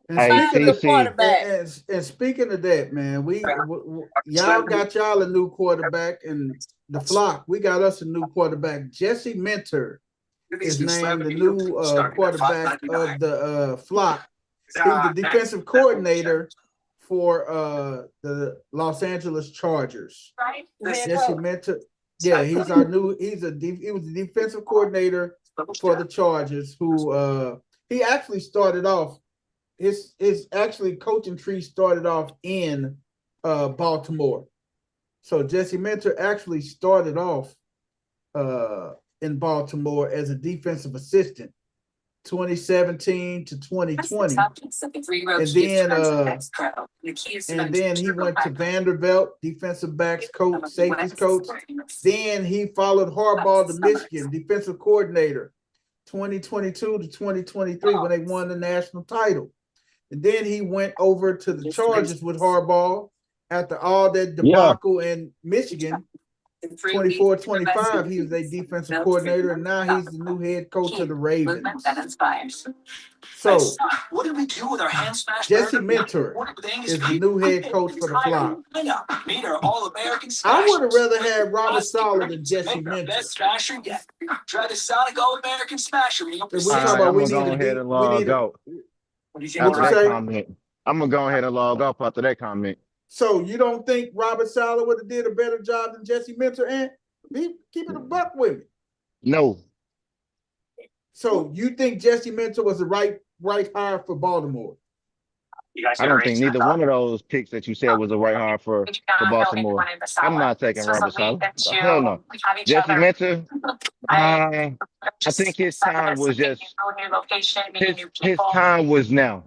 And speaking of that, man, y'all got y'all a new quarterback, and the flock. We got us a new quarterback. Jesse Minter is named the new quarterback of the flock. He's the defensive coordinator for the Los Angeles Chargers. Right. Jesse Minter. Yeah, he was the defensive coordinator for the Chargers. Who he actually started off. His actually coaching tree started off in Baltimore. So Jesse Minter actually started off in Baltimore as a defensive assistant, 2017 to 2020. And then he went to Vanderbilt, defensive backs coach, safeties coach. Then he followed Harbaugh to Michigan, defensive coordinator, 2022 to 2023 when they won the national title. And then he went over to the Chargers with Harbaugh after all that debacle in Michigan. 24-25, he was a defensive coordinator, and now he's the new head coach of the Ravens. So, what did we do with our hand smash? Jesse Minter is the new head coach for the Flock. I would have rather had Robert Saleh than Jesse Minter. Best smasher yet. Try the Sonic All-American Smasher. I'm gonna go ahead and log out. I'm gonna go ahead and log off after that comment. So you don't think Robert Saleh would have did a better job than Jesse Minter? And keep it a buck with me. No. So you think Jesse Minter was the right hire for Baltimore? I don't think neither one of those picks that you said was the right hire for Baltimore. I'm not taking Robert Saleh. Hell no. Jesse Minter, I think his time was just his time was now.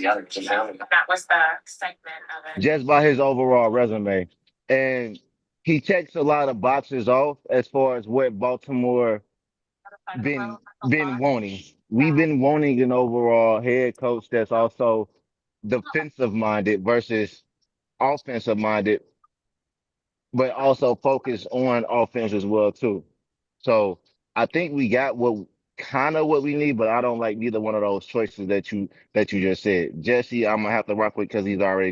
That was the segment of it. Just by his overall resume. And he checks a lot of boxes off as far as what Baltimore been wanting. We've been wanting an overall head coach that's also defensive minded versus offensive minded, but also focused on offense as well too. So I think we got what we need, but I don't like neither one of those choices that you just said. Jesse, I'm gonna have to rock with because he's already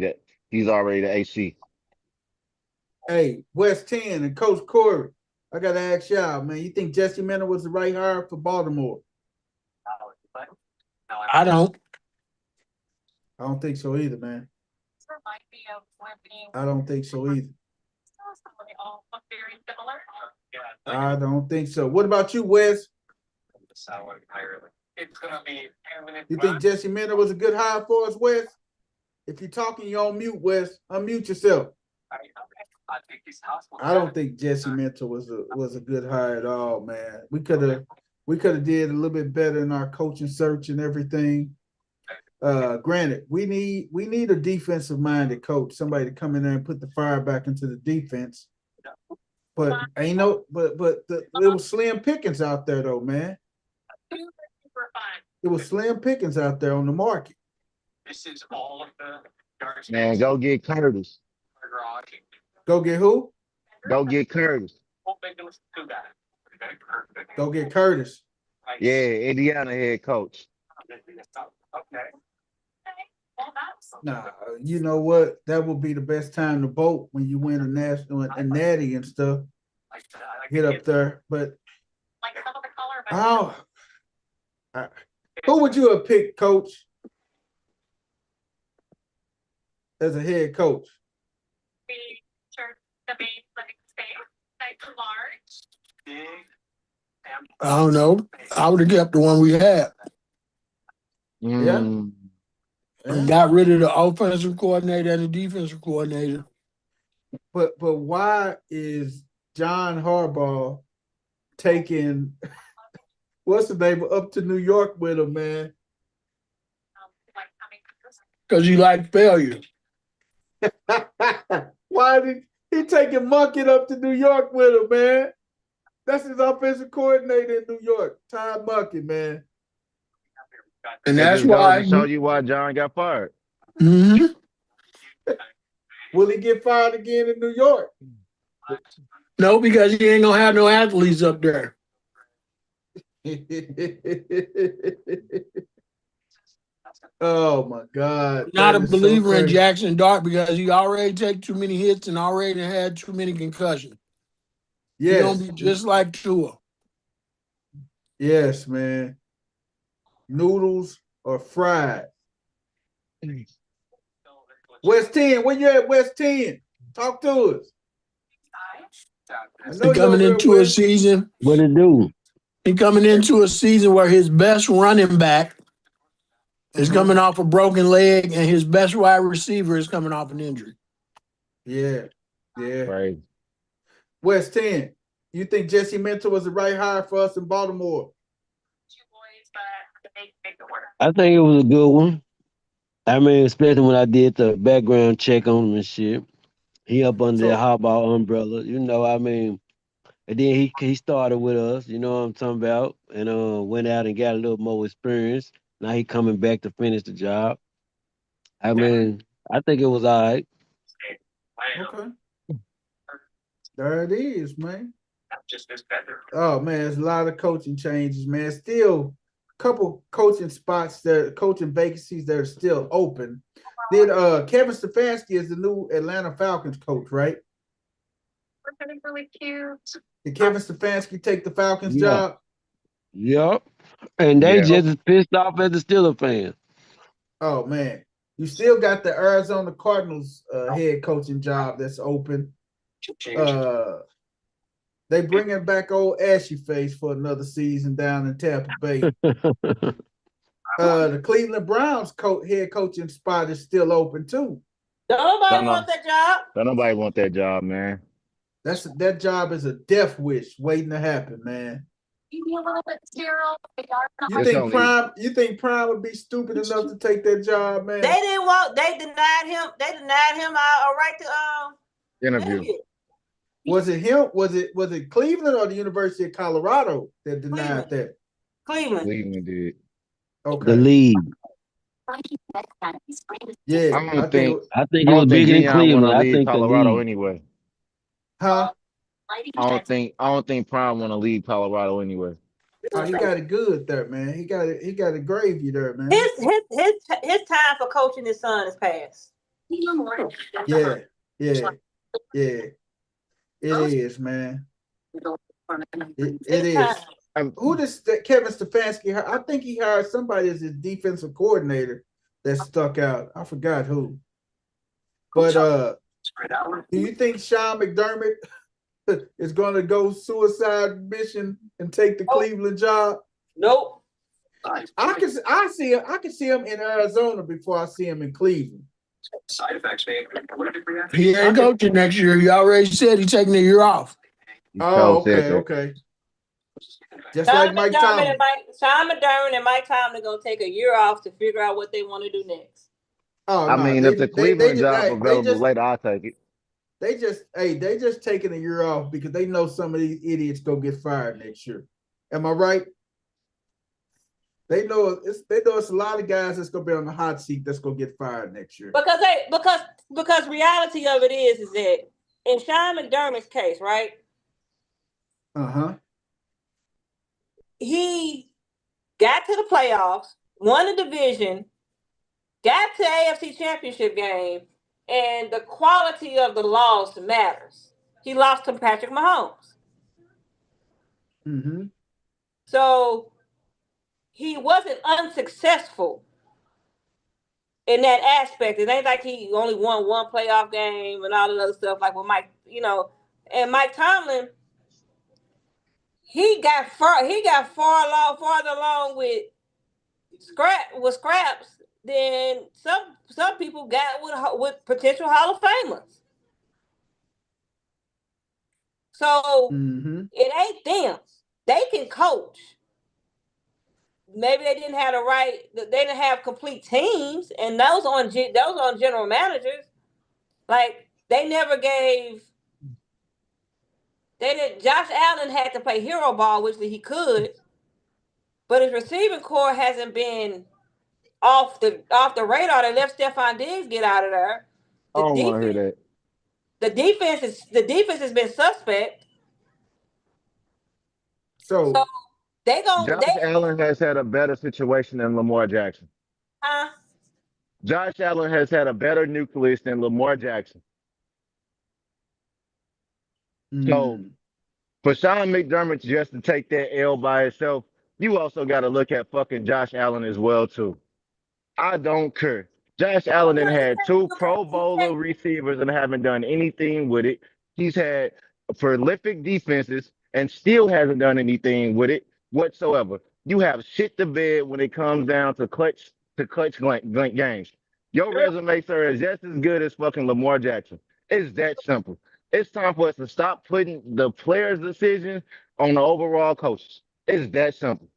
the AC. Hey, West 10 and Coach Corey, I gotta ask y'all, man. You think Jesse Minter was the right hire for Baltimore? I don't. I don't think so either, man. I don't think so either. I don't think so. What about you, Wes? You think Jesse Minter was a good hire for us, Wes? If you're talking, you're on mute, Wes. Unmute yourself. I don't think Jesse Minter was a good hire at all, man. We could have did a little bit better in our coaching search and everything. Granted, we need a defensive minded coach, somebody to come in there and put the fire back into the defense. But it was slim pickings out there though, man. It was slim pickings out there on the market. This is all of the man, go get Curtis. Go get who? Go get Curtis. Go get Curtis. Yeah, Indiana head coach. Okay. Well, that's Nah, you know what? That would be the best time to vote when you win a national and natty and stuff. Get up there, but like some of the color, but who would you have picked, coach, as a head coach? we sure the main living space, like large. Big. I don't know. I would have kept the one we had. Yeah. Mm. And got rid of the offensive coordinator and the defensive coordinator. But why is John Harbaugh taking what's the name up to New York with him, man? Like coming. Because you like failure. Why did he taking Monken up to New York with him, man? That's his offensive coordinator in New York, Todd Monken, man. And It that's just goes why. to show you why John got fired. Mhm. Will he get fired again in New York? No, because he ain't gonna have no athletes up there. Oh my God. Not a That is so believer in crazy. Jackson Dart because he already take too many hits and already had too many concussions. He Yes. gonna be just like Tua. Yes, man. Noodles or fried. West 10, where you at, West 10? Talk to us. I know He coming you're into a season. What it do? He coming into a season where his best running back is coming off a broken leg, and his best wide receiver is coming off an injury. Yeah. Yeah. Right. West 10, you think Jesse Mentor was the right hire for us in Baltimore? Two boys, but they make it work. I think it was a good one. I mean, especially when I did the background check on him and shit. He up under the Harbaugh umbrella, you know. I mean, and then he started with us, you know what I'm talking about, and went out and got a little more experience. Now he coming back to finish the job. I mean, I think it was all right. Okay. There it is, man. Just this better. Oh man, there's a lot of coaching changes, man. Still a couple coaching spots that coaching vacancies that are still open. Did Kevin Stefanski is the new Atlanta Falcons coach, right? We're getting really cute. Did Kevin Stefanski take the Falcons job? Yep. And they Yeah. just as pissed off as the Steelers fans. Oh man. You still got the Arizona Cardinals head coaching job that's open. They bringing back old Ashy Face for another season down in Tampa Bay. The Cleveland Browns head coaching spot is still open too. Nobody want that job. Don't nobody want that job, man. That job is a death wish waiting to happen, man. Maybe a little bit sterile. You think Prime would be stupid enough to take that job, man? They didn't want. They denied him. They denied him a right to Interview. Was it him? Was it Cleveland or the University of Colorado that denied that? Cleveland did. Okay. The league. Yeah, I don't think it was bigger than Cleveland. I think Colorado the league. anyway. Huh? I don't think Prime want to leave Colorado anyway. Oh, he got it good there, man. He got it gravy there, man. his time for coaching his son is past. Yeah. It is, man. It is. Who does Kevin Stefanski? I think he hired somebody as his defensive coordinator that stuck out. I forgot who. But do you think Sean McDermott is going to go suicide mission and take the Cleveland job? Nope. I can see him in Arizona before I see him in Cleveland. Side effects, man. He ain't coaching next year. He already said he's taking a year off. Oh, okay. Just like Mike Tomlin. Sean McDermott and Mike Tomlin are going to take a year off to figure out what they want to do next. Oh, I mean, if the Cleveland job available later, I'll take it. They just taking a year off because they know some of these idiots go get fired next year. Am I right? They know it's a lot of guys that's gonna be on the hot seat that's gonna get fired next year. Because reality of it is that in Sean McDermott's case, right? Uh-huh. He got to the playoffs won the division, got to AFC Championship game, and the quality of the loss matters. He lost to Patrick Mahomes. Mm-hmm. So he wasn't unsuccessful in that aspect. It ain't like he only won one playoff game and all that other stuff like with Mike, and Mike Tomlin, he got farther along with scraps than some people got with potential Hall of Famers. So it ain't them. They can coach. Maybe they didn't have they didn't have complete teams, and those on general managers. Like they never gave. They didn't. Josh Allen had to play hero ball, which he could, but his receiving core hasn't been off the radar. They let Stephon Diggs get out of there. I don't want to hear that. The defense has been suspect. So Josh Allen has had a better situation than Lamar Jackson. Huh? Josh Allen has had a better nucleus than Lamar Jackson. So for Sean McDermott just to take that L by itself, you also got to look at fucking Josh Allen as well too. I don't care. Josh Allen had 2 Pro Bowler receivers and haven't done anything with it. He's had prolific defenses and still hasn't done anything with it whatsoever. You have shit to bed when it comes down to clutch games. Your resume, sir, is just as good as fucking Lamar Jackson. It's that simple. It's time for us to stop putting the players' decisions on the overall coaches. It's that simple.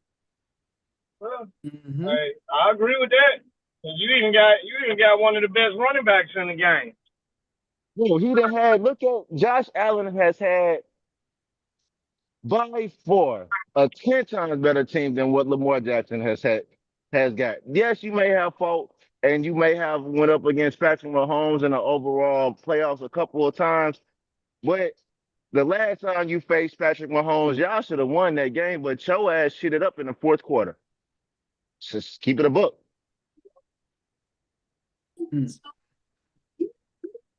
Well, I agree with that. You even got one of the best running backs in the game. Well, look at Josh Allen has had by far a 10 times better team than what Lamar Jackson has got. Yes, you may have fault, and you may have went up against Patrick Mahomes in the overall playoffs a couple of times, but the last time you faced Patrick Mahomes, y'all should have won that game, but your ass shitted up in the fourth quarter. Just keep it a book.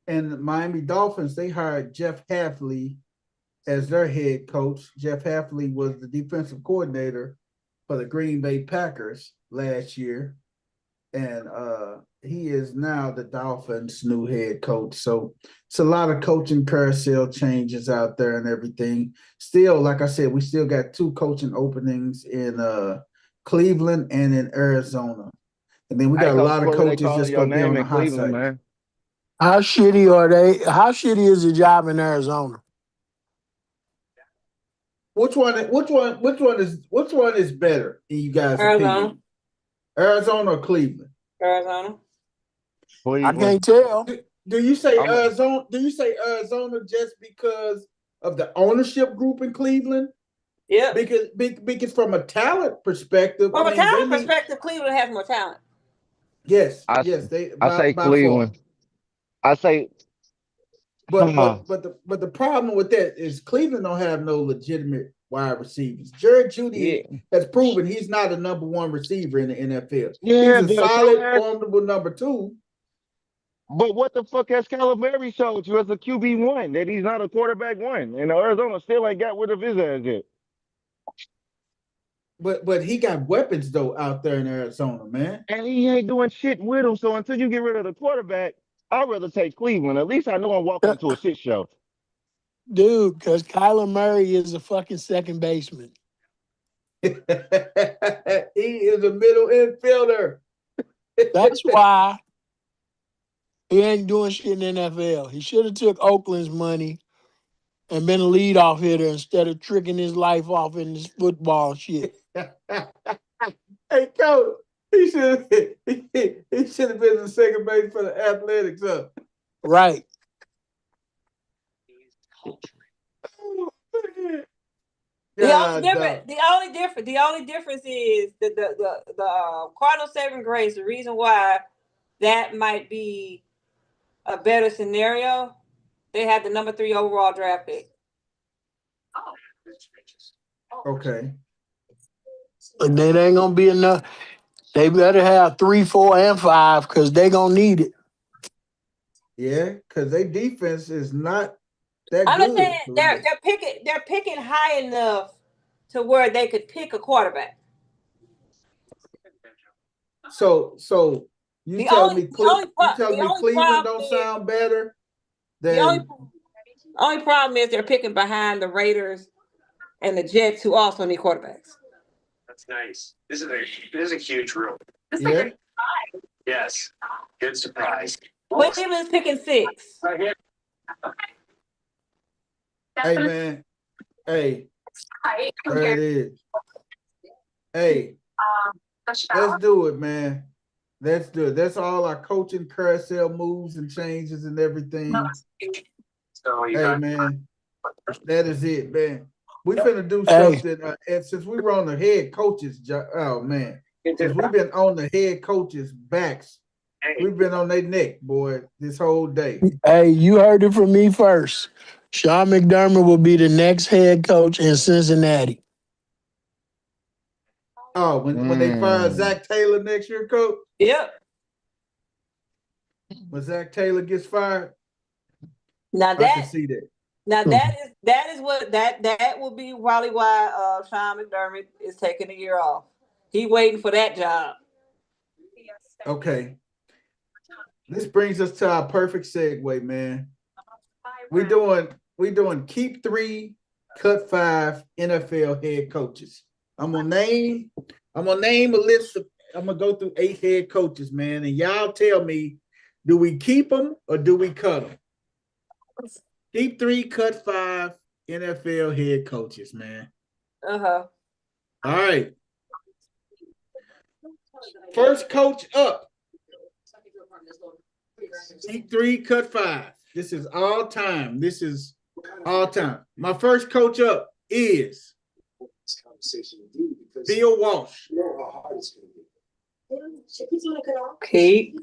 And the Miami Dolphins, they hired Jeff Hafley as their head coach. Jeff Hafley was the defensive coordinator for the Green Bay Packers last year. And he is now the Dolphins' new head coach. So it's a lot of coaching carousel changes out there and everything. Still, like I said, we still got 2 coaching openings in Cleveland and in Arizona. And then we got a lot of coaches just going to be on the hot side. Man. How shitty are they? How shitty is the job in Arizona? Which one is better in you guys' opinion? Arizona or Cleveland? Arizona. I can't tell. Do you say Arizona? Do you say Arizona just because of the ownership group in Cleveland? Yeah. Because from a talent perspective, from a talent perspective, Cleveland has more talent. Yes. I say Cleveland. I say. But the problem with that is Cleveland don't have no legitimate wide receivers. Jerry Jeudy has proven he's not a number 1 receiver in the NFL. Yeah, he's a solid, formidable number 2. But what the fuck has Kyler Murray showed you as a QB1 that he's not a quarterback 1, and Arizona still ain't got rid of his ass yet. But he got weapons though out there in Arizona, man, and he ain't doing shit with them. So until you get rid of the quarterback, I'd rather take Cleveland. At least I know I'm walking into a shit show. Dude, because Kyler Murray is a fucking second baseman. He is a middle infielder. That's why he ain't doing shit in the NFL. He should have took Oakland's money and been a leadoff hitter instead of tricking his life off in this football shit. Hey, coach, he should have been the second base for the Athletics, huh? Right. The only difference is the Cardinals saving grace. The reason why that might be a better scenario, they had the number 3 overall draft pick. Okay. But that ain't gonna be enough. They better have 3, 4, and 5 because they gonna need it. Yeah, because their defense is not that I'm just good. saying they're picking high enough to where they could pick a quarterback. So you The tell only- me the only pro- you tell the me only Cleveland problem don't is- sound better The only, than only problem is they're picking behind the Raiders and the Jets, who also need quarterbacks. That's nice. This is a huge room. yeah. Yes. Good surprise. Cleveland's picking 6. Right here. Hey man, hey, Height there compared it is. Hey, let's do it, man. Let's do it. That's all our coaching carousel moves and changes and everything. So you Hey got man, that is it, man. We finna do Hey. something. And since we were on the head coaches, oh man, since we've been on the head coaches' backs, we've been on their neck, boy, this whole day. Hey, you heard it from me first. Sean McDermott will be the next head coach in Cincinnati. Oh, when they fire Zach Taylor next year, coach, Yep. when Zach Taylor gets fired, Now I can that see that. now that is what that will be probably why Sean McDermott is taking a year off. He waiting for that job. Okay. This brings us to our perfect segue, man. We doing keep 3, cut 5 NFL head coaches. I'm gonna name a list of. I'm gonna go through 8 head coaches, man, and y'all tell me, do we keep them or do we cut them? Keep 3, cut 5 NFL head coaches, man. Uh-huh. All right. First coach up. Keep 3, cut 5. This is all time. My first coach up is Bill Walsh. Keep.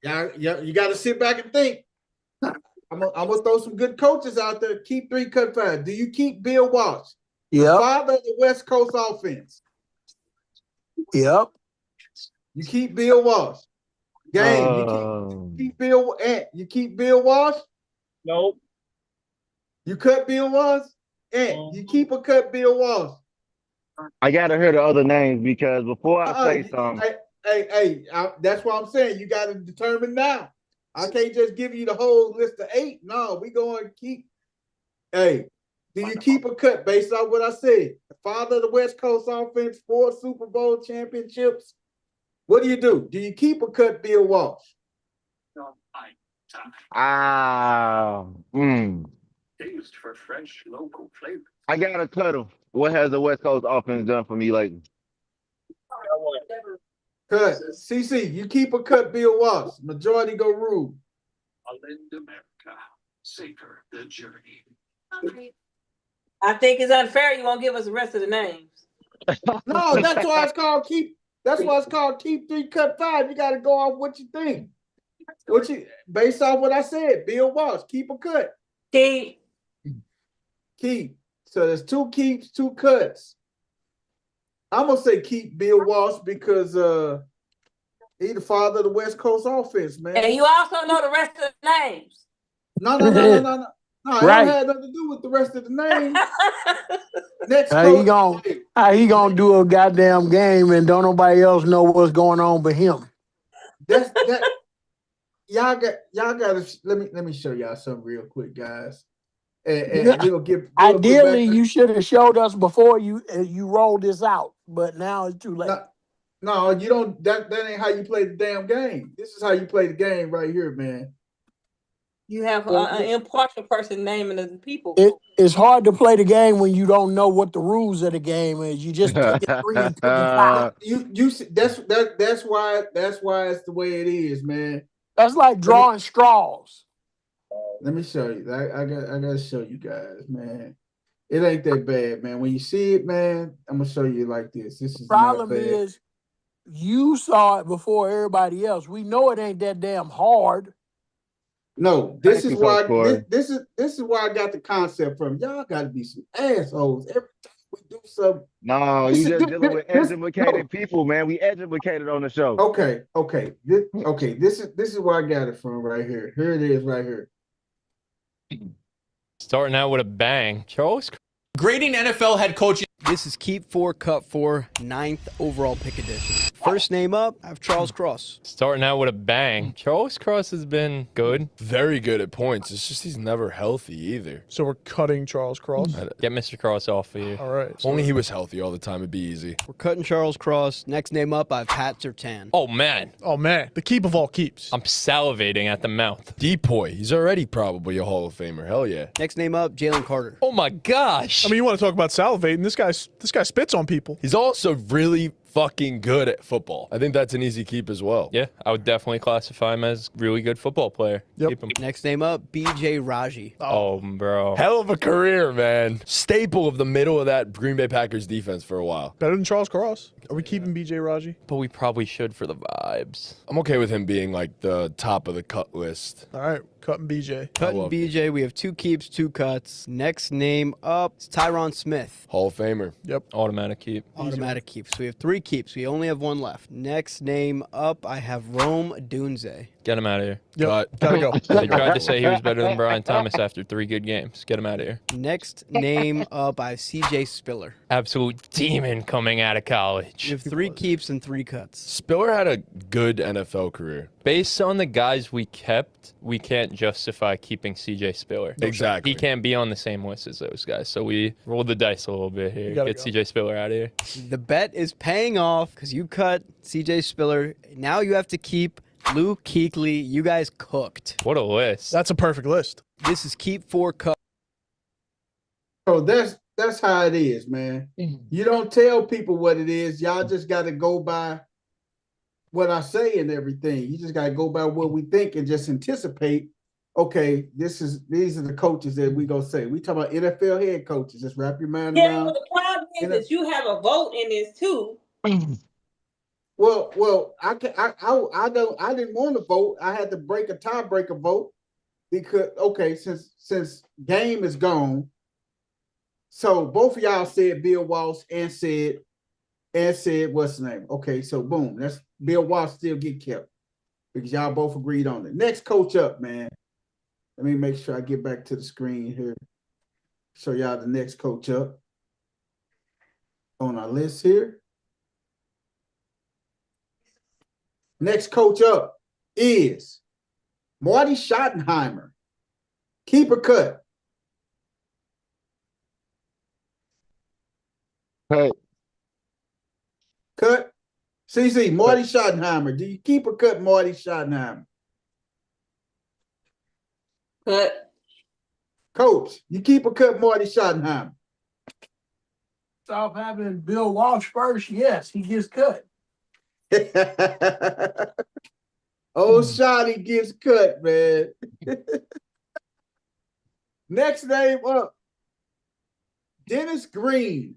Yeah, you got to sit back and think. I'm gonna throw some good coaches out there. Keep 3, cut 5. Do you keep Bill Walsh? Yep. Father of the West Coast offense. Yep. You keep Bill Walsh. Game. You keep Bill Walsh. Nope. You cut Bill Walsh. You keep or cut Bill Walsh. I gotta hear the other names because before I say something, That's what I'm saying. You got to determine now. I can't just give you the whole list of 8. No, we going to keep. Hey, do you keep or cut based on what I said? The father of the West Coast offense, 4 Super Bowl championships. What do you do? Do you keep or cut Bill Walsh? Used for fresh local flavor. I gotta cut him. What has the West Coast offense done for me lately? Cut. CC, you keep or cut Bill Walsh. Majority go rule. Lind America. Savor the journey. I think it's unfair you won't give us the rest of the names. No, that's why it's called keep. That's why it's called keep 3, cut 5. You got to go off what you think. Based off what I said, Bill Walsh, keep or cut. Keep. So there's 2 keeps, 2 cuts. I'm gonna say keep Bill Walsh because he's the father of the West Coast offense, man. And you also know the rest of the names. No. It Right. don't have nothing to do with the rest of the names. Next How he gonna do a goddamn game and don't nobody else know what's going on but him? Y'all got to let me show y'all something real quick, guys. And we'll Ideally, you should have showed us before you rolled this out, but now it's too late. No, you don't. That ain't how you play the damn game. This is how you play the game right here, man. You have an impartial person naming the people. It's hard to play the game when you don't know what the rules of the game is. You just picking 3 and picking 5. That's why it's the way it is, man. That's like drawing straws. Let me show you. I gotta show you guys, man. It ain't that bad, man. When you see it, man, I'm gonna show you like this. This is Problem not bad. is, you saw it before everybody else. We know it ain't that damn hard. No, this is why I got the concept from. Y'all got to be some assholes every time. we do some. No, This you is just dealing with this. educated people, man. We educated on the show. Okay. This is where I got it from right here. Here it is right here. Starting out with a bang. Charles. Grading NFL head coaching. This is Keep 4, Cut 4, 9th overall pick edition. First name up, I have Charles Cross. Starting out with a bang. Charles Cross has been good. Very good at points. It's just he's never healthy either. So we're cutting Charles Cross. Get Mr. Cross off of you. All right. If only he was healthy all the time, it'd be easy. We're cutting Charles Cross. Next name up, I have Pat Surtain. Oh, man. Oh, man. The keep of all keeps. I'm salivating at the mouth. Depoy. He's already probably a Hall of Famer. Hell yeah. Next name up, Jalen Carter. Oh, my gosh. I mean, you want to talk about salivating? This guy spits on people. He's also really fucking good at football. I think that's an easy keep as well. Yeah, I would definitely classify him as a really good football player. Yep. Keep him. Next name up, BJ Raji. Oh, bro. Hell of a career, man. Staple of the middle of that Green Bay Packers defense for a while. Better than Charles Cross. Are we keeping BJ Raji? But we probably should for the vibes. I'm okay with him being like the top of the cut list. All right, cutting BJ. Cutting BJ, we have 2 keeps, 2 cuts. Next name up, it's Tyron Smith. Hall of Famer. Yep. Automatic keep. Automatic keeps. So we have 3 keeps. We only have 1 left. Next name up, I have Rome Dunze. Get him out of here. Yep. Cut. Gotta go. They tried to say he was better than Brian Thomas after 3 good games. Get him out of here. Next name up, I have CJ Spiller. Absolute demon coming out of college. We have 3 keeps and 3 cuts. Spiller had a good NFL career. Based on the guys we kept, we can't justify keeping CJ Spiller. Exactly. He can't be on the same list as those guys. So we rolled the dice a little bit here. Get CJ Spiller out of here. The bet is paying off because you cut CJ Spiller. Now you have to keep Luke Kuechly. You guys cooked. What a list. That's a perfect list. This is Keep 4, Cut. So that's how it is, man. You don't tell people what it is. Y'all just got to go by what I say and everything. You just got to go by what we think and just anticipate. Okay, these are the coaches that we gonna say. We talk about NFL head coaches. Just wrap your mind around. But the problem is that you have a vote in this too. Well, I didn't want to vote. I had to break a tiebreaker vote because since game is gone. So both of y'all said Bill Walsh and said what's the name? Okay, so boom, that's Bill Walsh still get kept because y'all both agreed on it. Next coach up, man. Let me make sure I get back to the screen here. Show y'all the next coach up on our list here. Next coach up is Marty Schottenheimer. Keeper cut. Hey. Cut. CC, Marty Schottenheimer. Do you keep or cut Marty Schottenheimer? Cut. Coach, you keep or cut Marty Schottenheimer? Stop having Bill Walsh first. Yes, he gets cut. Old Shotty gets cut, man. Next name up, Dennis Green.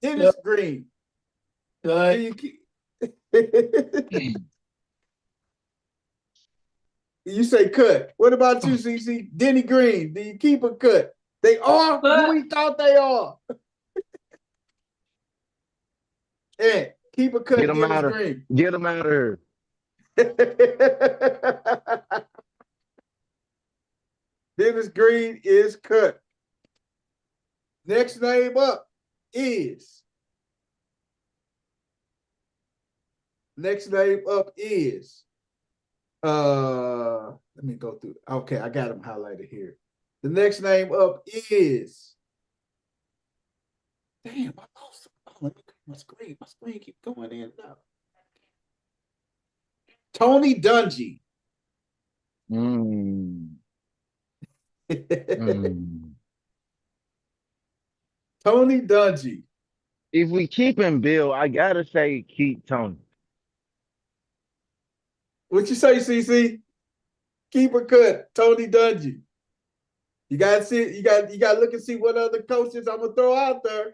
Dennis Green. Cut. You say cut. What about you, CC? Denny Green. Do you keep or cut? They are who we thought they are. Yeah, keep or cut. Get them out of here. Get them out of here. Dennis Green is cut. Next name up is. Let me go through. Okay, I got him highlighted here. The next name up is. Damn, I lost him. Oh, let me my screen. My screen keep going in and out. Tony Dungy. Tony Dungy. If we keep him, Bill, I gotta say keep Tony. What you say, CC? Keep or cut, Tony Dungy. You gotta see. You got to look and see what other coaches I'm gonna throw out there.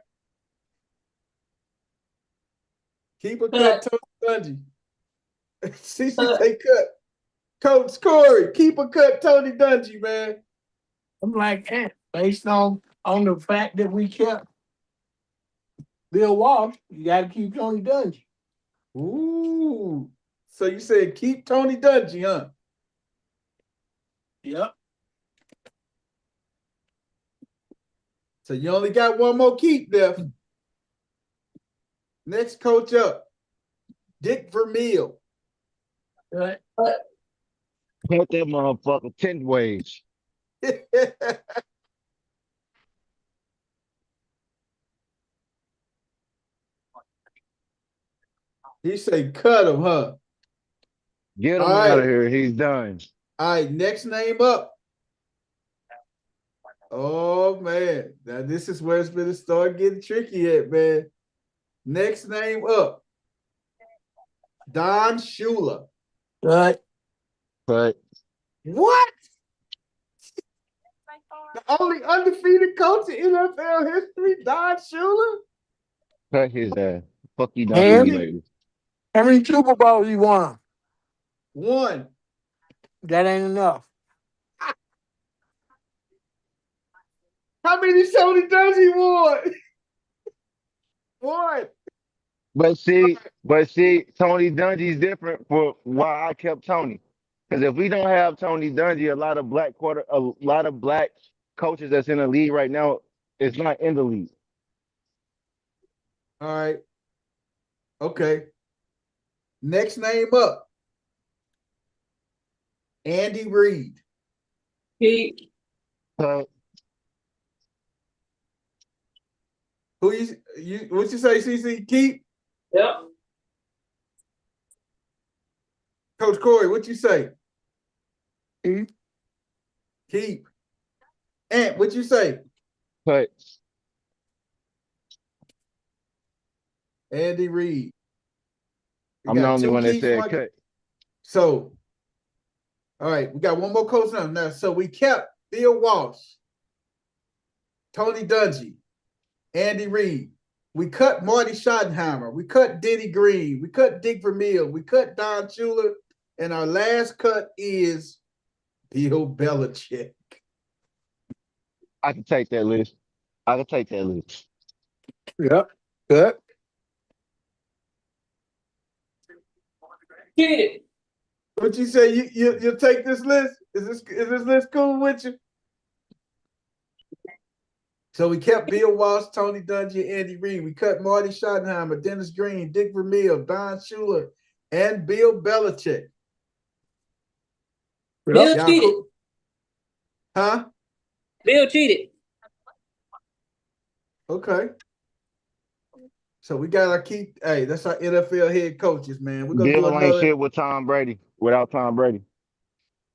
Keep or cut, Tony Dungy. CC say cut. Coach Corey, keep or cut, Tony Dungy, man. I'm like, based on the fact that we kept Bill Walsh, you got to keep Tony Dungy. Ooh. So you said keep Tony Dungy, huh? Yep. So you only got one more keep left. Next coach up, Dick Vermeil. Right. Cut that motherfucker 10 ways. He say cut him, huh? Get him All out right. of here. He's done. All right, next name up. Oh man, now this is where it's gonna start getting tricky at, man. Next name up, Don Shula. Right. Cut. What? The only undefeated coach in NFL history, Don Shula? Cut his ass. Fuck you done And for me lately. how many Super Bowls you won? One. That ain't enough. How many Tony Dungy won? One. But see, Tony Dungy's different for why I kept Tony. Because if we don't have Tony Dungy, a lot of black coaches that's in the league right now is not in the league. All right. Okay. Next name up, Andy Reid. Keep. Cut. Who you what you say, CC? Keep? Yep. Coach Corey, what you say? Keep. Keep. Ant, what you say? Cut. Andy Reid. I'm the only one that said cut. So, all right, we got one more coach now. So we kept Bill Walsh, Tony Dungy, Andy Reid. We cut Marty Schottenheimer. We cut Denny Green. We cut Dick Vermeil. We cut Don Shula. And our last cut is Bill Belichick. I can take that list. Yep. Good. Get it. What you say? You'll take this list? Is this list cool with you? So we kept Bill Walsh, Tony Dungy, and Andy Reid. We cut Marty Schottenheimer, Dennis Green, Dick Vermeil, Don Shula, and Bill Belichick. Bill cheated. Huh? Bill cheated. Okay. So we got our key. Hey, that's our NFL head coaches, man. We're gonna do Bill ain't another. shit with Tom Brady. Without Tom Brady.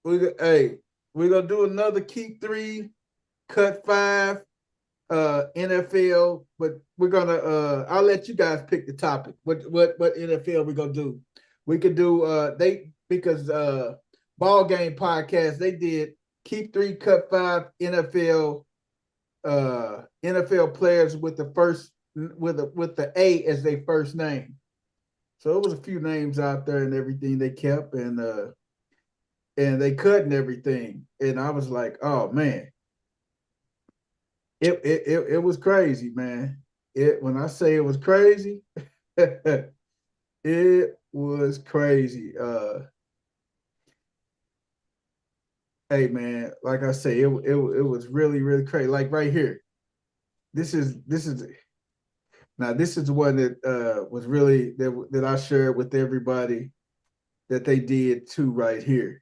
We're gonna do another keep 3, cut 5, NFL. But we're gonna I'll let you guys pick the topic. What NFL we're gonna do? We could do because Ball Game Podcast, they did keep 3, cut 5 NFL players with the first with the A as their first name. So it was a few names out there and everything they kept and they cut and everything. And I was like, oh man. It was crazy, man. When I say it was crazy, it was crazy. Hey man, like I say, it was really, really crazy. Like right here. This is now this is the one that was really that I shared with everybody that they did too right here.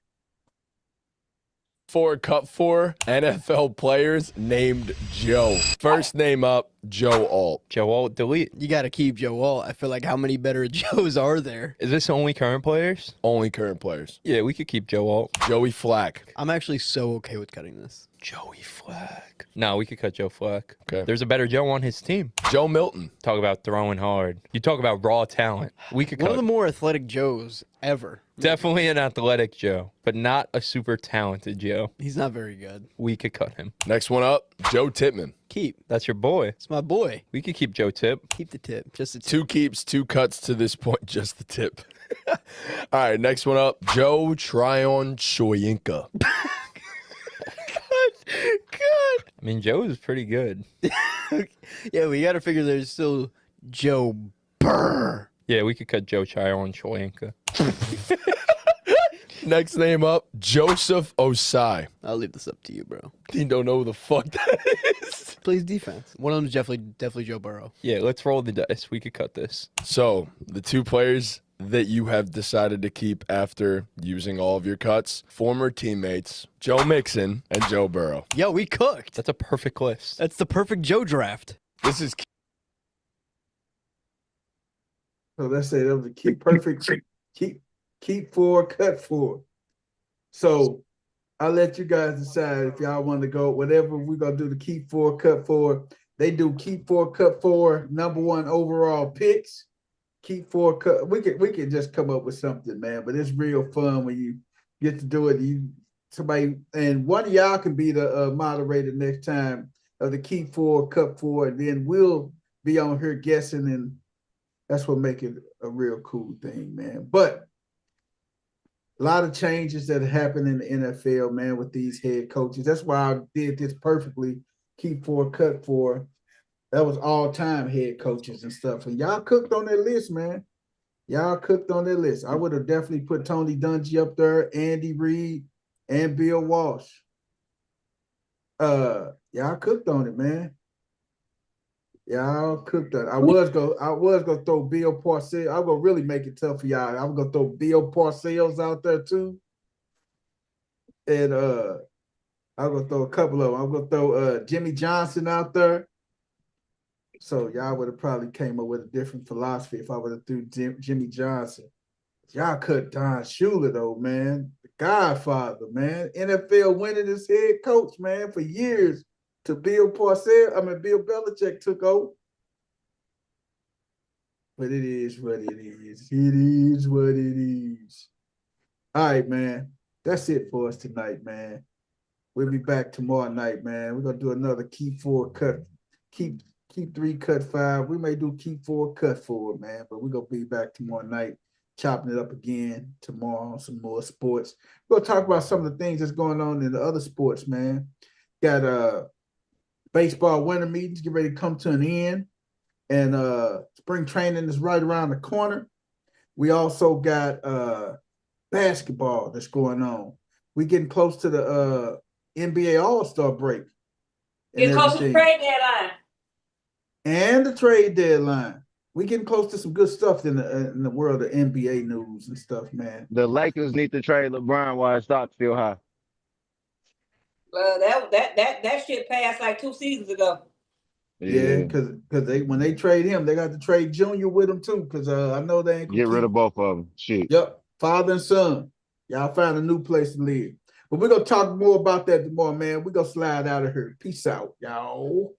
4 NFL players named Joe. First name up, Joe Alt. Joe Alt, delete. You got to keep Joe Alt. I feel like how many better Joes are there? Is this only current players? Only current players. Yeah, we could keep Joe Alt. Joey Flack. I'm actually so okay with cutting this. Joey Flack. No, we could cut Joe Flack. Okay. There's a better Joe on his team. Joe Milton. Talk about throwing hard. You talk about raw talent. We could One cut. of the more athletic Joes ever. Definitely an athletic Joe, but not a super talented Joe. He's not very good. We could cut him. Next one up, Joe Tippmann. Keep. That's your boy. It's my boy. We could keep Joe Tip. Keep the tip. Just the tip. 2 keeps, 2 cuts to this point, just the tip. All right, next one up, Joe Tryon Shoyinka. God. I mean, Joe is pretty good. Yeah, we got to figure there's still Joe Burr. Yeah, we could cut Joe Tryon Shoyinka. Next name up, Joseph Osai. I'll leave this up to you, bro. You don't know who the fuck that is. Plays defense. One of them is definitely Joe Burrow. Yeah, let's roll the dice. We could cut this. So, the two players that you have decided to keep after using all of your cuts, former teammates, Joe Mixon and Joe Burrow. Yo, we cooked. That's a perfect list. That's the perfect Joe draft. This is So let's say that was a perfect keep 4, cut 4. So I'll let you guys decide if y'all want to go, whatever we're gonna do to keep 4, cut 4. They do keep 4, cut 4, #1 overall picks. Keep 4, cut. We could just come up with something, man. But it's real fun when you get to do it. Somebody and one of y'all can be the moderator next time of the keep 4, cut 4, and then we'll be on here guessing, and that's what make it a real cool thing, man. But a lot of changes that happen in the NFL, man, with these head coaches. That's why I did this perfectly. Keep 4, cut 4. That was all-time head coaches and stuff. And y'all cooked on that list, man. Y'all cooked on that list. I would have definitely put Tony Dungy up there, Andy Reid, and Bill Walsh. Y'all cooked on it, man. Y'all cooked on it. I was gonna throw Bill Parcells. I'm gonna really make it tough for y'all. I'm gonna throw Bill Parcells out there too. And I'm gonna throw a couple of them. I'm gonna throw Jimmy Johnson out there. So y'all would have probably came up with a different philosophy if I would have threw Jimmy Johnson. Y'all cut Don Shula though, man. The Godfather, man. NFL winning his head coach, man, for years. To Bill Belichick took over. But it is what it is. It is what it is. All right, man. That's it for us tonight, man. We'll be back tomorrow night, man. We're gonna do another keep 4, cut, keep 3, cut 5. We may do keep 4, cut 4, man. But we're gonna be back tomorrow night, chopping it up again tomorrow on some more sports. We're gonna talk about some of the things that's going on in the other sports, man. Got baseball winter meetings get ready to come to an end, and spring training is right around the corner. We also got basketball that's going on. We're getting close to the NBA All-Star break. Getting close to the trade deadline. And the trade deadline. We're getting close to some good stuff in the world of NBA news and stuff, man. The Lakers need to trade LeBron while his stock's still high. Well, that shit passed like 2 seasons ago. Yeah, because when they trade him, they got to trade Junior with him too. Because I know they ain't get rid of both of them. Shit. Yep, father and son. Y'all find a new place to live. But we're gonna talk more about that tomorrow, man. We're gonna slide out of here. Peace out, y'all.